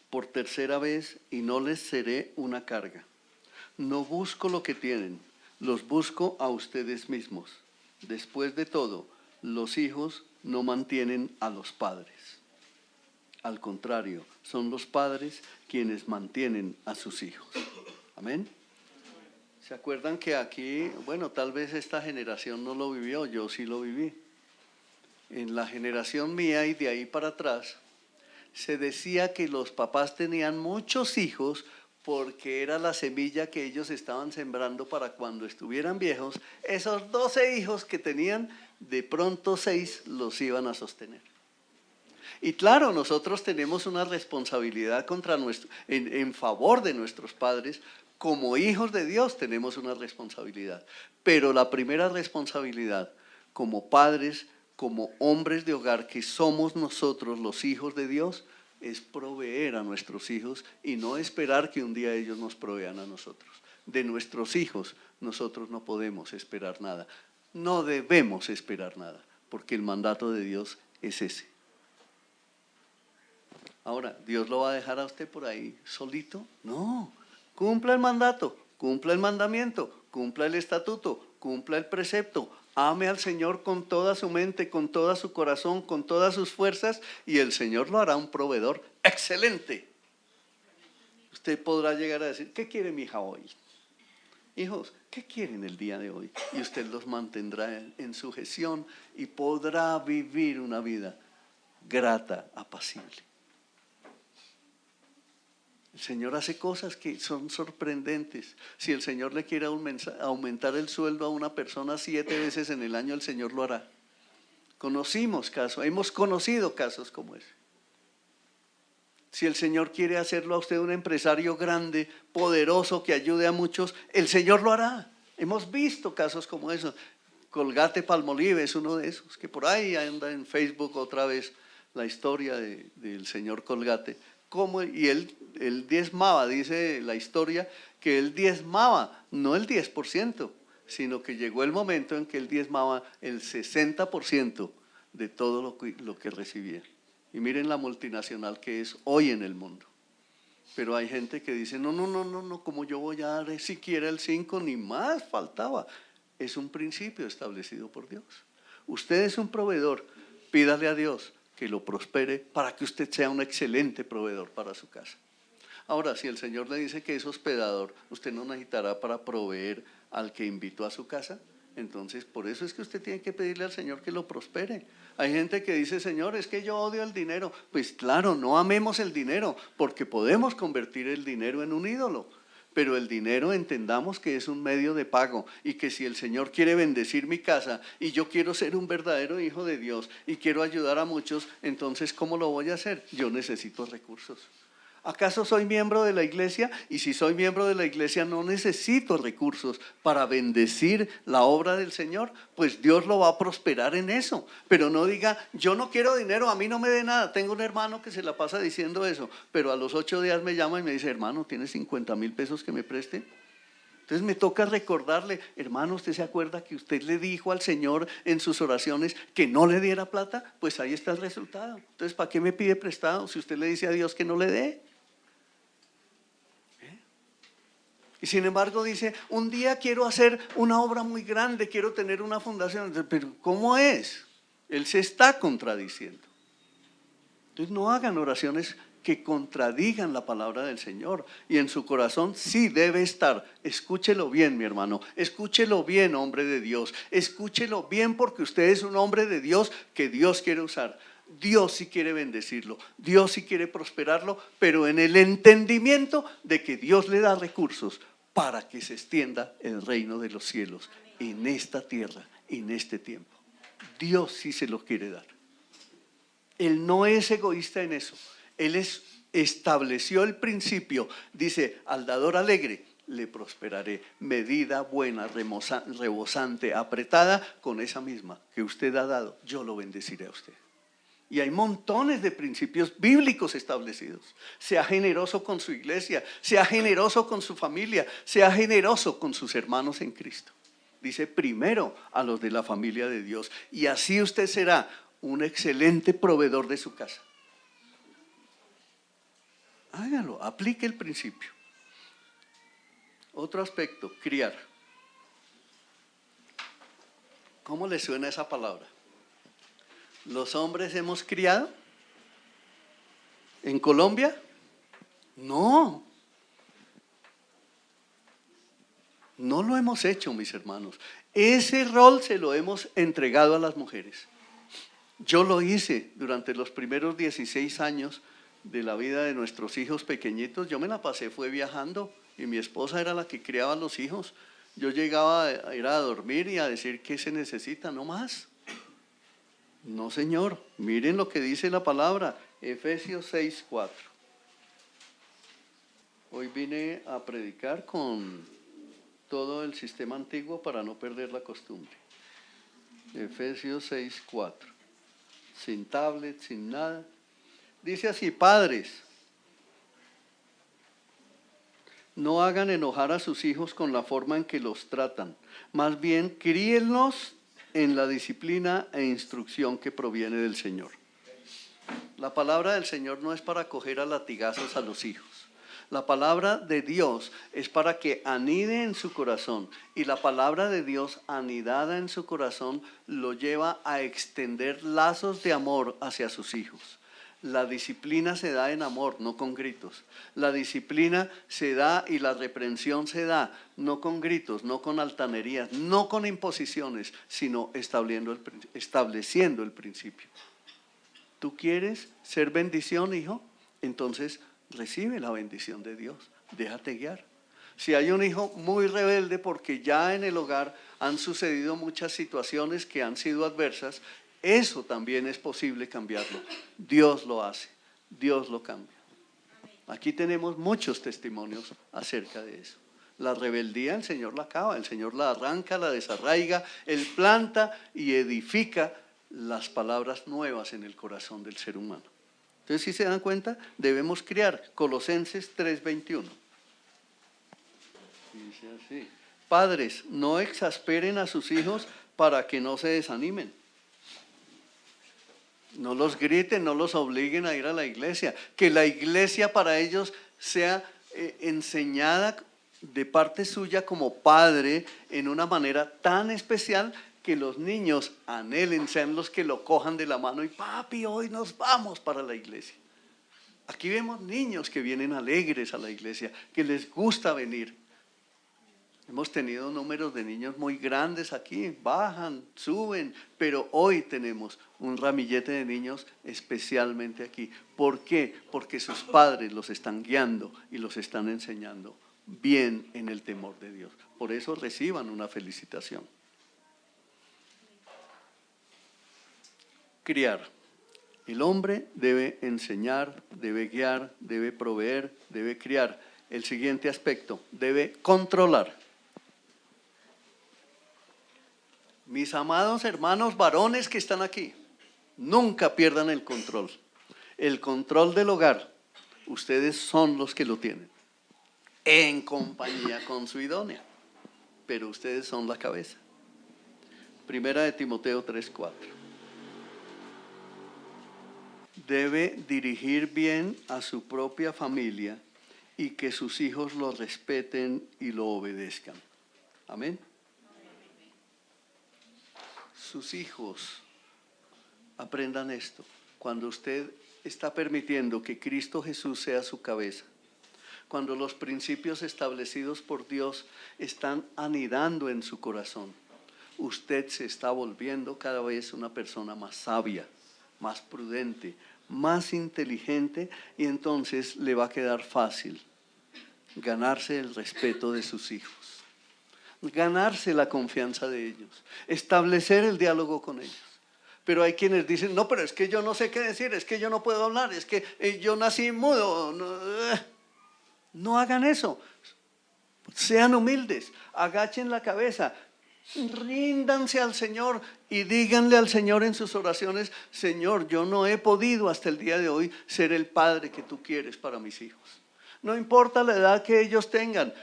por tercera vez y no les seré una carga. No busco lo que tienen, los busco a ustedes mismos. Después de todo, los hijos no mantienen a los padres. Al contrario, son los padres quienes mantienen a sus hijos. Amén. ¿Se acuerdan que aquí, bueno, tal vez esta generación no lo vivió, yo sí lo viví? En la generación mía y de ahí para atrás, se decía que los papás tenían muchos hijos porque era la semilla que ellos estaban sembrando para cuando estuvieran viejos, esos 12 hijos que tenían, de pronto 6 los iban a sostener. Y claro, nosotros tenemos una responsabilidad en favor de nuestros padres. Como hijos de Dios tenemos una responsabilidad. Pero la primera responsabilidad, como padres, como hombres de hogar que somos nosotros los hijos de Dios, es proveer a nuestros hijos y no esperar que un día ellos nos provean a nosotros. De nuestros hijos nosotros no podemos esperar nada. No debemos esperar nada, porque el mandato de Dios es ese. Ahora, ¿Dios lo va a dejar a usted por ahí solito? No, cumpla el mandato, cumpla el mandamiento, cumpla el estatuto, cumpla el precepto. Ame al Señor con toda su mente, con todo su corazón, con todas sus fuerzas, y el Señor lo hará un proveedor excelente. Usted podrá llegar a decir, ¿qué quiere mi hija hoy? Hijos, ¿qué quieren el día de hoy? Y usted los mantendrá en sujeción y podrá vivir una vida grata, apacible. El Señor hace cosas que son sorprendentes. Si el Señor le quiere aumentar el sueldo a una persona 7 veces en el año, el Señor lo hará. Hemos conocido casos como ese. Si el Señor quiere hacerlo a usted un empresario grande, poderoso, que ayude a muchos, el Señor lo hará. Hemos visto casos como esos. Colgate-Palmolive es uno de esos, que por ahí anda en Facebook otra vez la historia del señor Colgate. Y él diezmaba, dice la historia, que él diezmaba, no el 10%, sino que llegó el momento en que él diezmaba el 60% de todo lo que recibía. Y miren la multinacional que es hoy en el mundo. Pero hay gente que dice, no, como yo voy a dar siquiera el 5, ni más faltaba. Es un principio establecido por Dios. Usted es un proveedor, pídale a Dios que lo prospere para que usted sea un excelente proveedor para su casa. Ahora, si el Señor le dice que es hospedador, usted no necesitará para proveer al que invitó a su casa. Entonces, por eso es que usted tiene que pedirle al Señor que lo prospere. Hay gente que dice, Señor, es que yo odio el dinero. Pues claro, no amemos el dinero, porque podemos convertir el dinero en un ídolo. Pero el dinero entendamos que es un medio de pago y que si el Señor quiere bendecir mi casa y yo quiero ser un verdadero hijo de Dios y quiero ayudar a muchos, entonces ¿cómo lo voy a hacer? Yo necesito recursos. ¿Acaso soy miembro de la iglesia? Y si soy miembro de la iglesia no necesito recursos para bendecir la obra del Señor, pues Dios lo va a prosperar en eso. Pero no diga, yo no quiero dinero, a mí no me dé nada. Tengo un hermano que se la pasa diciendo eso, pero a los 8 días me llama y me dice, hermano, ¿tienes 50,000 pesos que me preste? Entonces me toca recordarle, hermano, ¿usted se acuerda que usted le dijo al Señor en sus oraciones que no le diera plata? Pues ahí está el resultado. Entonces, ¿para qué me pide prestado si usted le dice a Dios que no le dé? Y sin embargo dice, un día quiero hacer una obra muy grande, quiero tener una fundación. Pero ¿cómo es? Él se está contradiciendo. Entonces no hagan oraciones que contradigan la palabra del Señor. Y en su corazón sí debe estar, escúchelo bien mi hermano, escúchelo bien hombre de Dios, escúchelo bien porque usted es un hombre de Dios que Dios quiere usar. Dios sí quiere bendecirlo, Dios sí quiere prosperarlo, pero en el entendimiento de que Dios le da recursos para que se extienda el reino de los cielos en esta tierra, en este tiempo. Dios sí se lo quiere dar. Él no es egoísta en eso. Él estableció el principio, dice, al dador alegre le prosperaré, medida buena, rebosante, apretada, con esa misma que usted ha dado, yo lo bendeciré a usted. Y hay montones de principios bíblicos establecidos. Sea generoso con su iglesia, sea generoso con su familia, sea generoso con sus hermanos en Cristo. Dice primero a los de la familia de Dios. Y así usted será un excelente proveedor de su casa. Hágalo, aplique el principio. Otro aspecto, criar. ¿Cómo le suena esa palabra? ¿Los hombres hemos criado? ¿En Colombia? No. No lo hemos hecho, mis hermanos. Ese rol se lo hemos entregado a las mujeres. Yo lo hice durante los primeros 16 años de la vida de nuestros hijos pequeñitos. Yo me la pasé, fue viajando y mi esposa era la que criaba a los hijos. Yo llegaba a ir a dormir y a decir qué se necesita, no más. No, señor. Miren lo que dice la palabra, Efesios 6:4. Hoy vine a predicar con todo el sistema antiguo para no perder la costumbre. Efesios 6:4. Sin tablet, sin nada. Dice así: padres, no hagan enojar a sus hijos con la forma en que los tratan. Más bien, críenlos en la disciplina e instrucción que proviene del Señor. La palabra del Señor no es para coger a latigazos a los hijos. La palabra de Dios es para que anide en su corazón, y la palabra de Dios anidada en su corazón lo lleva a extender lazos de amor hacia sus hijos. La disciplina se da en amor, no con gritos. La disciplina se da y la reprensión se da no con gritos, no con altanerías, no con imposiciones, sino estableciendo el principio. ¿Tú quieres ser bendición, hijo? Entonces recibe la bendición de Dios, déjate guiar. Si hay un hijo muy rebelde porque ya en el hogar han sucedido muchas situaciones que han sido adversas, eso también es posible cambiarlo. Dios lo hace, Dios lo cambia. Aquí tenemos muchos testimonios acerca de eso. La rebeldía el Señor la acaba, el Señor la arranca, la desarraiga, Él planta y edifica las palabras nuevas en el corazón del ser humano. Entonces, si se dan cuenta, debemos criar. Colosenses 3:21. Dice así: padres, no exasperen a sus hijos para que no se desanimen. No los griten, no los obliguen a ir a la iglesia. Que la iglesia para ellos sea enseñada de parte suya como padre en una manera tan especial que los niños anhelen, sean los que lo cojan de la mano y papi, hoy nos vamos para la iglesia. Aquí vemos niños que vienen alegres a la iglesia, que les gusta venir. Hemos tenido números de niños muy grandes aquí, bajan, suben, pero hoy tenemos un ramillete de niños especialmente aquí. ¿Por qué? Porque sus padres los están guiando y los están enseñando bien en el temor de Dios. Por eso reciban una felicitación. Criar. El hombre debe enseñar, debe guiar, debe proveer, debe criar. El siguiente aspecto, debe controlar. Mis amados hermanos varones que están aquí, nunca pierdan el control. El control del hogar, ustedes son los que lo tienen, en compañía con su idónea, pero ustedes son la cabeza. Primera de Timoteo 3:4. Debe dirigir bien a su propia familia y que sus hijos lo respeten y lo obedezcan. Amén. Sus hijos aprendan esto. Cuando usted está permitiendo que Cristo Jesús sea su cabeza, cuando los principios establecidos por Dios están anidando en su corazón, usted se está volviendo cada vez una persona más sabia, más prudente, más inteligente, y entonces le va a quedar fácil ganarse el respeto de sus hijos, ganarse la confianza de ellos, establecer el diálogo con ellos. Pero hay quienes dicen, no, pero es que yo no sé qué decir, es que yo no puedo hablar, es que yo nací mudo. No hagan eso. Sean humildes, agachen la cabeza, ríndanse al Señor y díganle al Señor en sus oraciones: Señor, yo no he podido hasta el día de hoy ser el padre que tú quieres para mis hijos. No importa la edad que ellos tengan,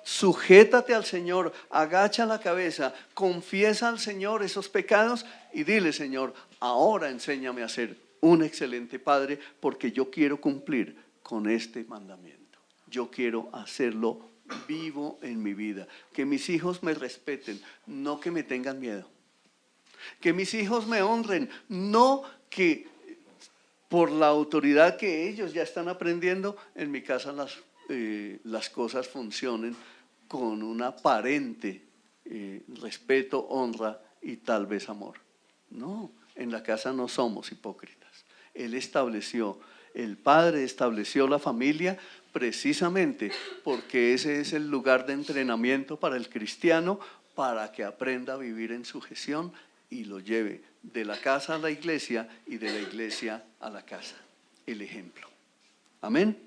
sujétate al Señor, agacha la cabeza, confiesa al Señor esos pecados y dile: Señor, ahora enséñame a ser un excelente padre, porque yo quiero cumplir con este mandamiento. Yo quiero hacerlo vivo en mi vida. Que mis hijos me respeten, no que me tengan miedo. Que mis hijos me honren, no que por la autoridad que ellos ya están aprendiendo, en mi casa las cosas funcionen con un aparente respeto, honra y tal vez amor. No, en la casa no somos hipócritas. El Padre estableció la familia precisamente porque ese es el lugar de entrenamiento para el cristiano, para que aprenda a vivir en sujeción y lo lleve de la casa a la iglesia y de la iglesia a la casa. El ejemplo. Amén.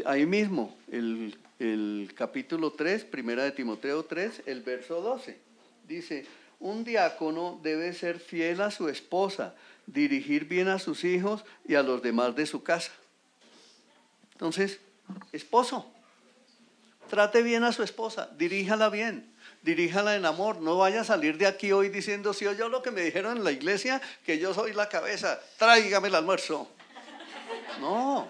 Ahí mismo, el capítulo 3, primera de Timoteo 3, el verso 12. Dice, un diácono debe ser fiel a su esposa, dirigir bien a sus hijos y a los demás de su casa. Entonces, esposo, trate bien a su esposa, diríjala bien, diríjala en amor. No vaya a salir de aquí hoy diciendo, si oyó lo que me dijeron en la iglesia, que yo soy la cabeza, tráigame el almuerzo. No,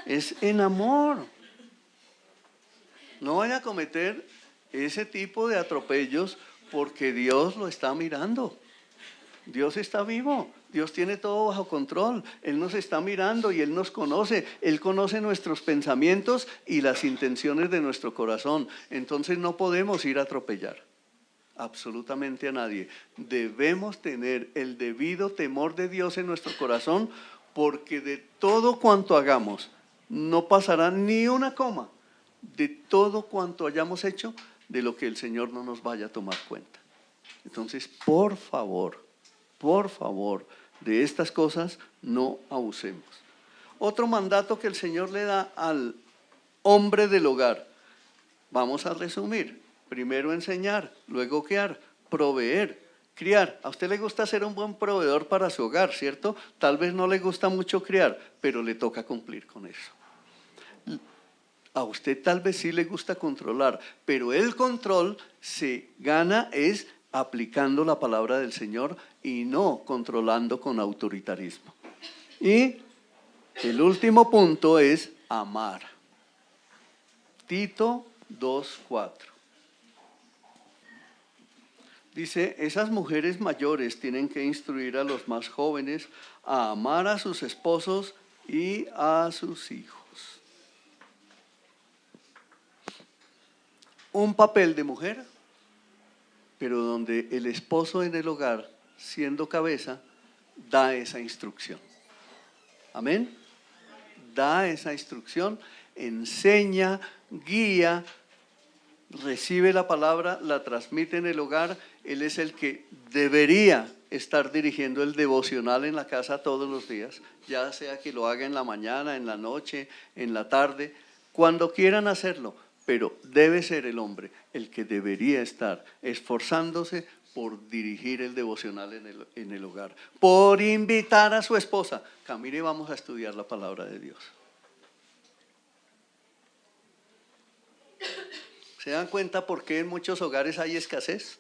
es en amor. No vaya a cometer ese tipo de atropellos porque Dios lo está mirando. Dios está vivo, Dios tiene todo bajo control, Él nos está mirando y Él nos conoce, Él conoce nuestros pensamientos y las intenciones de nuestro corazón. Entonces no podemos ir a atropellar absolutamente a nadie. Debemos tener el debido temor de Dios en nuestro corazón, porque de todo cuanto hagamos no pasará ni una coma de todo cuanto hayamos hecho de lo que el Señor no nos vaya a tomar cuenta. Entonces, por favor, de estas cosas no abusemos. Otro mandato que el Señor le da al hombre del hogar, vamos a resumir. Primero enseñar, luego guiar, proveer, criar. A usted le gusta ser un buen proveedor para su hogar, ¿cierto? Tal vez no le gusta mucho criar, pero le toca cumplir con eso. A usted tal vez sí le gusta controlar, pero el control se gana es aplicando la palabra del Señor y no controlando con autoritarismo. Y el último punto es amar. Tito 2:4. Dice, esas mujeres mayores tienen que instruir a los más jóvenes a amar a sus esposos y a sus hijos. Un papel de mujer, pero donde el esposo en el hogar, siendo cabeza, da esa instrucción. Amén. Da esa instrucción, enseña, guía, recibe la palabra, la transmite en el hogar. Él es el que debería estar dirigiendo el devocional en la casa todos los días, ya sea que lo haga en la mañana, en la noche, en la tarde, cuando quieran hacerlo. Pero debe ser el hombre el que debería estar esforzándose por dirigir el devocional en el hogar, por invitar a su esposa. Camine, vamos a estudiar la palabra de Dios. ¿Se dan cuenta por qué en muchos hogares hay escasez?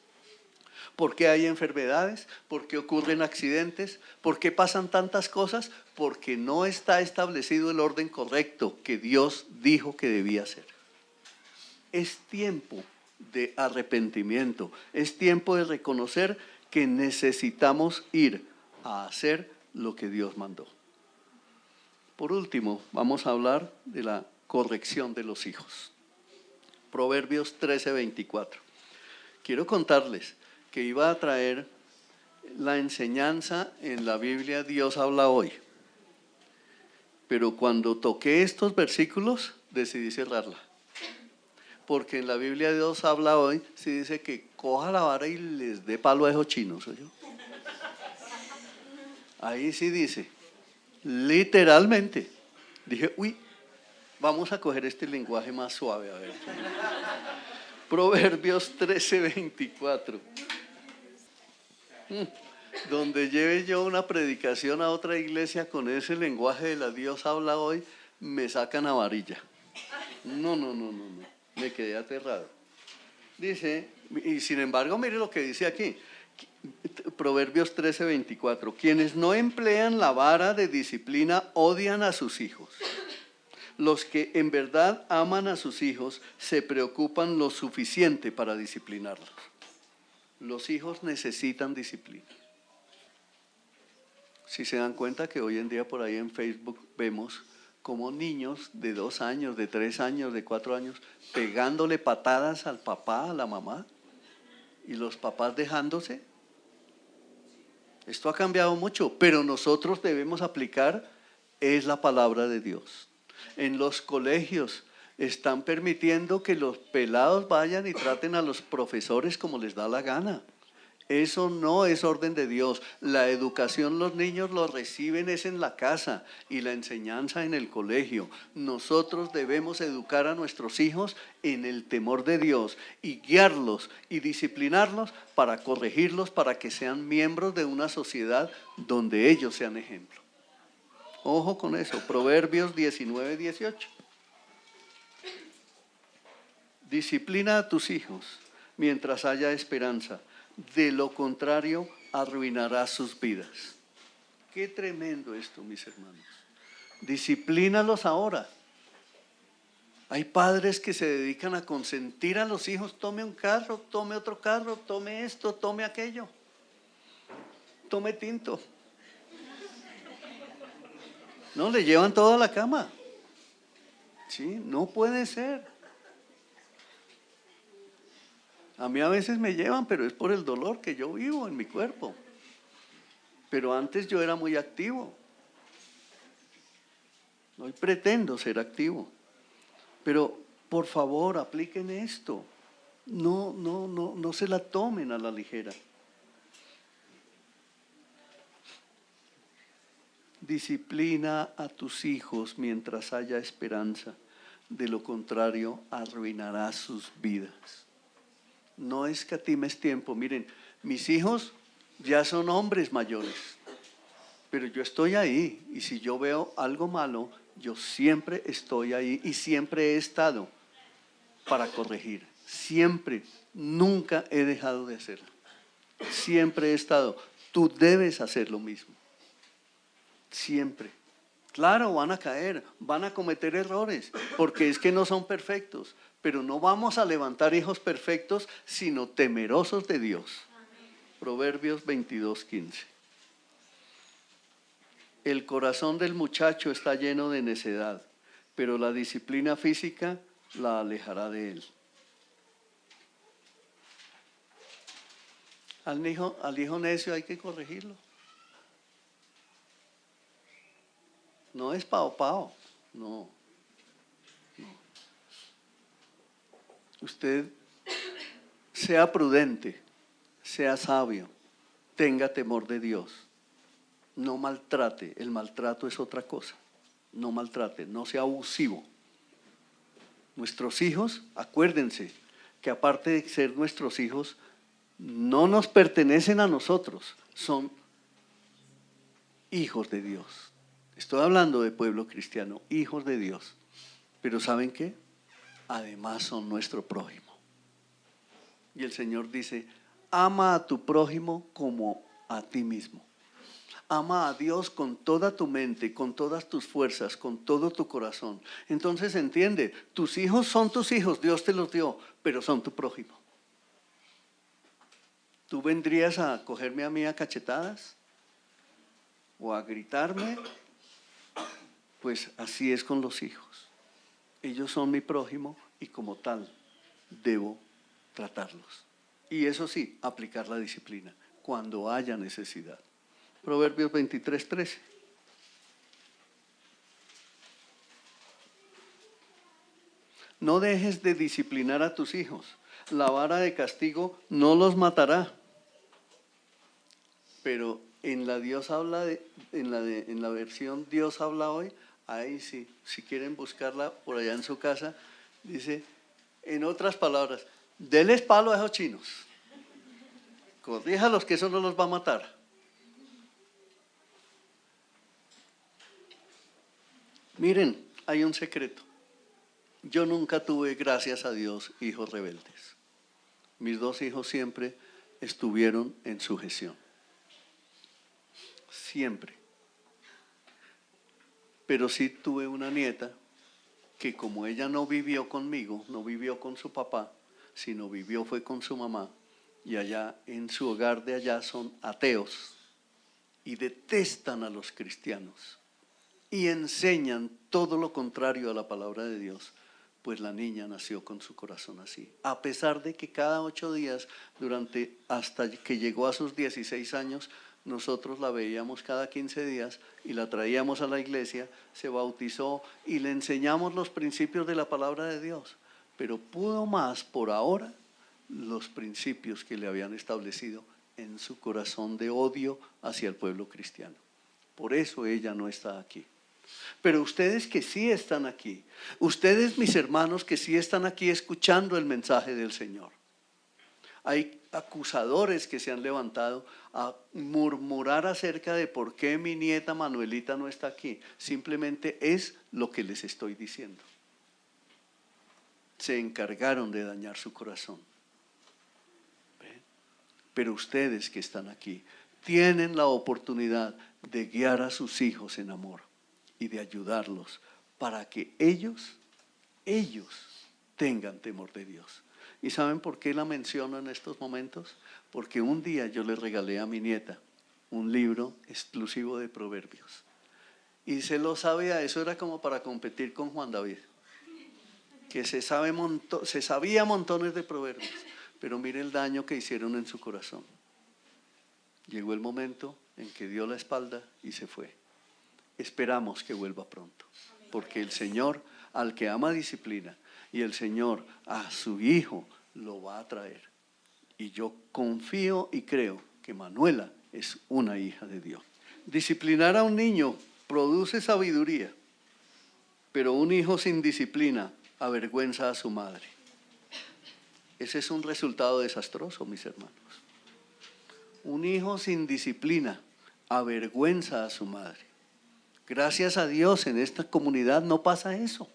¿Por qué hay enfermedades? ¿Por qué ocurren accidentes? ¿Por qué pasan tantas cosas? Porque no está establecido el orden correcto que Dios dijo que debía ser. Es tiempo de arrepentimiento, es tiempo de reconocer que necesitamos ir a hacer lo que Dios mandó. Por último, vamos a hablar de la corrección de los hijos. Proverbios 13:24. Quiero contarles que iba a traer la enseñanza en la Biblia Dios habla hoy, pero cuando toqué estos versículos decidí cerrarla. Porque en la Biblia Dios habla hoy, sí dice que coja la vara y les dé palo a esos chinos, ¿oyó? Ahí sí dice, literalmente. Dije, uy, vamos a coger este lenguaje más suave, a ver. Proverbios 13:24. Donde lleve yo una predicación a otra iglesia con ese lenguaje de la Dios habla hoy, me sacan a varilla. No. Me quedé aterrado. Dice, y sin embargo, mire lo que dice aquí, Proverbios 13:24, quienes no emplean la vara de disciplina odian a sus hijos. Los que en verdad aman a sus hijos se preocupan lo suficiente para disciplinarlos. Los hijos necesitan disciplina. Si se dan cuenta que hoy en día por ahí en Facebook vemos como niños de 2 años, de 3 años, de 4 años, pegándole patadas al papá, a la mamá, y los papás dejándose. Esto ha cambiado mucho, pero nosotros debemos aplicar es la palabra de Dios. En los colegios, Están permitiendo que los pelados vayan y traten a los profesores como les da la gana. Eso no es orden de Dios. La educación los niños lo reciben es en la casa y la enseñanza en el colegio. Nosotros debemos educar a nuestros hijos en el temor de Dios y guiarlos y disciplinarlos para corregirlos, para que sean miembros de una sociedad donde ellos sean ejemplo. Ojo con eso, Proverbios 19:18. Disciplina a tus hijos mientras haya esperanza. De lo contrario, arruinará sus vidas. Qué tremendo esto, mis hermanos. Disciplínalos ahora. Hay padres que se dedican a consentir a los hijos. Tome un carro, tome otro carro, tome esto, tome aquello. Tome tinto. No, le llevan todo a la cama. Sí, no puede ser. A mí a veces me llevan, pero es por el dolor que yo vivo en mi cuerpo. Pero antes yo era muy activo. Hoy pretendo ser activo. Pero por favor, apliquen esto. No se la tomen a la ligera. Disciplina a tus hijos mientras haya esperanza. De lo contrario, arruinará sus vidas. No escatimes tiempo. Miren, mis hijos ya son hombres mayores, pero yo estoy ahí y si yo veo algo malo, yo siempre estoy ahí y siempre he estado para corregir. Siempre, nunca he dejado de hacerlo. Siempre he estado. Tú debes hacer lo mismo. Siempre. Claro, van a caer, van a cometer errores, porque es que no son perfectos. Pero no vamos a levantar hijos perfectos, sino temerosos de Dios. Proverbios 22:15. El corazón del muchacho está lleno de necedad, pero la disciplina física la alejará de él. Al hijo necio hay que corregirlo. No es pao, no. Usted sea prudente, sea sabio, tenga temor de Dios. No maltrate, el maltrato es otra cosa. No maltrate, no sea abusivo. Nuestros hijos, acuérdense que aparte de ser nuestros hijos, no nos pertenecen a nosotros, son hijos de Dios. Estoy hablando de pueblo cristiano, hijos de Dios. Pero ¿saben qué? Además son nuestro prójimo. Y el Señor dice, ama a tu prójimo como a ti mismo. Ama a Dios con toda tu mente, con todas tus fuerzas, con todo tu corazón. Entonces entiende, tus hijos son tus hijos, Dios te los dio, pero son tu prójimo. ¿Tú vendrías a cogerme a mí a cachetadas? ¿O a gritarme? Pues así es con los hijos. Ellos son mi prójimo y como tal debo tratarlos. Y eso sí, aplicar la disciplina cuando haya necesidad. Proverbios 23:13. No dejes de disciplinar a tus hijos. La vara de castigo no los matará. Pero en la Dios habla en la versión Dios habla hoy, ahí sí, si quieren buscarla por allá en su casa, dice, en otras palabras, denles palo a esos chinos. Corríjalos que eso no los va a matar. Miren, hay un secreto. Yo nunca tuve, gracias a Dios, hijos rebeldes. Mis dos hijos siempre estuvieron en sujeción. Siempre. Pero sí tuve una nieta que como ella no vivió conmigo, no vivió con su papá, sino vivió fue con su mamá, y allá en su hogar de allá son ateos y detestan a los cristianos y enseñan todo lo contrario a la palabra de Dios. Pues la niña nació con su corazón así, a pesar de que cada 8 días, hasta que llegó a sus 16 años, nosotros la veíamos cada 15 días y la traíamos a la iglesia, se bautizó y le enseñamos los principios de la palabra de Dios. Pero pudo más por ahora los principios que le habían establecido en su corazón de odio hacia el pueblo cristiano. Por eso ella no está aquí. Pero ustedes que sí están aquí, ustedes mis hermanos que sí están aquí escuchando el mensaje del Señor. Hay acusadores que se han levantado a murmurar acerca de por qué mi nieta Manuelita no está aquí. Simplemente es lo que les estoy diciendo. Se encargaron de dañar su corazón. ¿Ven? Pero ustedes que están aquí tienen la oportunidad de guiar a sus hijos en amor y de ayudarlos para que ellos tengan temor de Dios. ¿Y saben por qué la menciono en estos momentos? Porque un día yo le regalé a mi nieta un libro exclusivo de proverbios. Y se lo sabía, eso era como para competir con Juan David, que se sabía montones de proverbios, pero mire el daño que hicieron en su corazón. Llegó el momento en que dio la espalda y se fue. Esperamos que vuelva pronto, porque el Señor al que ama disciplina y el Señor a su hijo lo va a traer. Y yo confío y creo que Manuela es una hija de Dios. Disciplinar a un niño produce sabiduría, pero un hijo sin disciplina avergüenza a su madre. Ese es un resultado desastroso, mis hermanos. Un hijo sin disciplina avergüenza a su madre. Gracias a Dios en esta comunidad no pasa eso.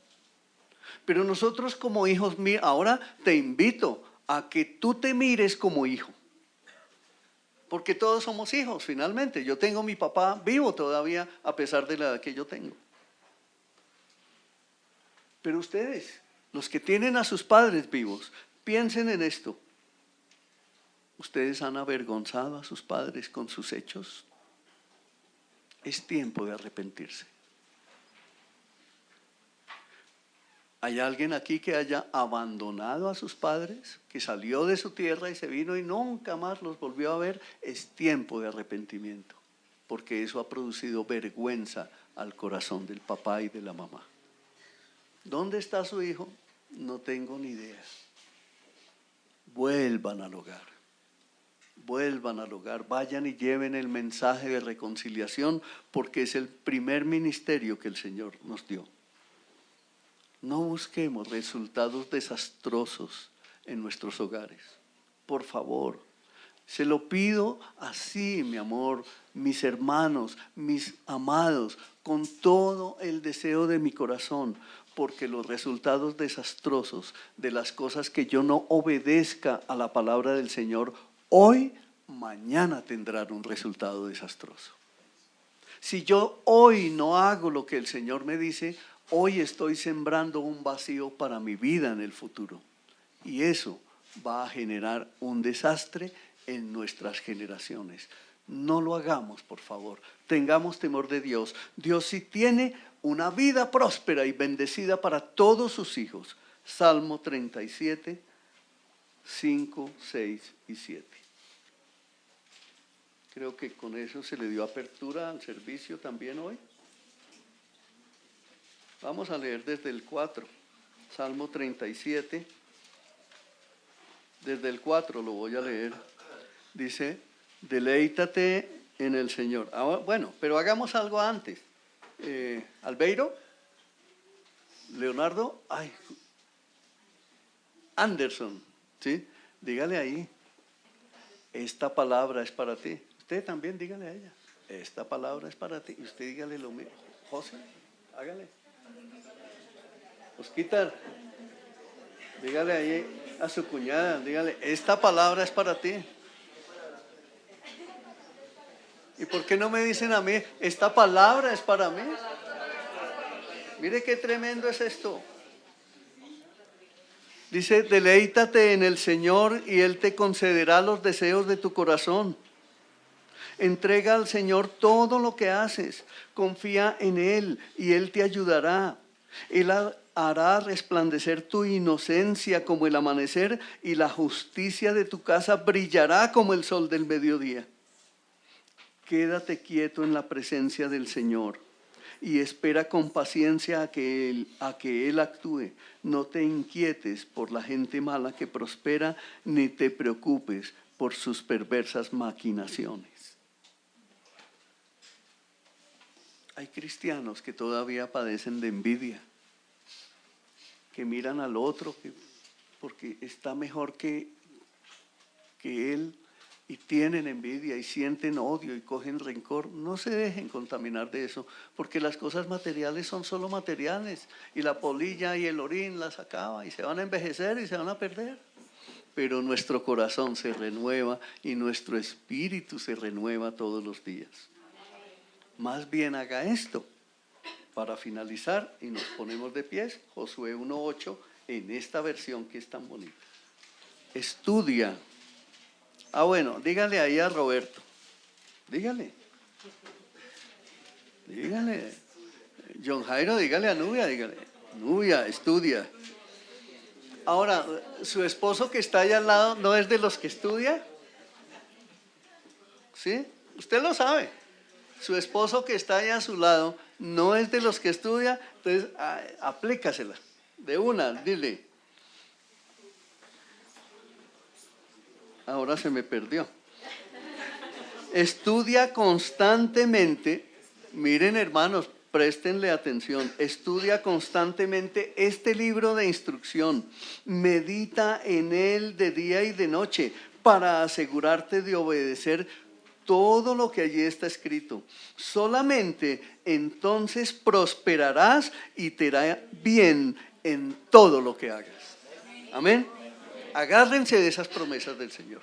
Pero nosotros como hijos, ahora te invito a que tú te mires como hijo. Porque todos somos hijos finalmente. Yo tengo a mi papá vivo todavía a pesar de la edad que yo tengo. Pero ustedes, los que tienen a sus padres vivos, piensen en esto. ¿Ustedes han avergonzado a sus padres con sus hechos? Es tiempo de arrepentirse. ¿Hay alguien aquí que haya abandonado a sus padres, que salió de su tierra y se vino y nunca más los volvió a ver? Es tiempo de arrepentimiento, porque eso ha producido vergüenza al corazón del papá y de la mamá. ¿Dónde está su hijo? No tengo ni idea. Vuelvan al hogar. Vuelvan al hogar, vayan y lleven el mensaje de reconciliación, porque es el primer ministerio que el Señor nos dio. No busquemos resultados desastrosos en nuestros hogares. Por favor, se lo pido así, mi amor, mis hermanos, mis amados, con todo el deseo de mi corazón, porque los resultados desastrosos de las cosas que yo no obedezca a la palabra del Señor hoy, mañana tendrán un resultado desastroso. Si yo hoy no hago lo que el Señor me dice, hoy estoy sembrando un vacío para mi vida en el futuro. Y eso va a generar un desastre en nuestras generaciones. No lo hagamos, por favor. Tengamos temor de Dios. Dios sí tiene una vida próspera y bendecida para todos sus hijos. Salmo 37, 5, 6 y 7. Creo que con eso se le dio apertura al servicio también hoy. Vamos a leer desde el 4, Salmo 37, desde el 4 lo voy a leer. Dice, deleítate en el Señor. Bueno, pero hagamos algo antes. Albeiro, Leonardo, Anderson, ¿sí? Dígale ahí, esta palabra es para ti. Usted también dígale a ella, esta palabra es para ti. Y usted dígale lo mismo. José, hágale. Osquitar, dígale ahí a su cuñada, dígale, esta palabra es para ti. ¿Y por qué no me dicen a mí, esta palabra es para mí? Mire qué tremendo es esto. Dice, deleítate en el Señor y Él te concederá los deseos de tu corazón. Entrega al Señor todo lo que haces, confía en Él y Él te ayudará. Él hará resplandecer tu inocencia como el amanecer y la justicia de tu casa brillará como el sol del mediodía. Quédate quieto en la presencia del Señor y espera con paciencia a que Él actúe. No te inquietes por la gente mala que prospera, ni te preocupes por sus perversas maquinaciones. Hay cristianos que todavía padecen de envidia, que miran al otro porque está mejor que él, y tienen envidia y sienten odio y cogen rencor. No se dejen contaminar de eso, porque las cosas materiales son solo materiales, y la polilla y el orín las acaba y se van a envejecer y se van a perder. Pero nuestro corazón se renueva y nuestro espíritu se renueva todos los días. Más bien haga esto. Para finalizar, y nos ponemos de pies, Josué 1:8, en esta versión que es tan bonita. Estudia. Bueno, dígale ahí a Roberto. Dígale. John Jairo, dígale a Nubia, dígale. Nubia, estudia. Ahora, ¿su esposo que está allá al lado no es de los que estudia? ¿Sí? Usted lo sabe. Su esposo que está allá a su lado no es de los que estudia, entonces aplícasela. De una, dile. Ahora se me perdió. Estudia constantemente. Miren, hermanos, préstenle atención. Estudia constantemente este libro de instrucción. Medita en él de día y de noche para asegurarte de obedecer todo lo que allí está escrito. Solamente entonces prosperarás y te irá bien en todo lo que hagas. Amén. Agárrense de esas promesas del Señor.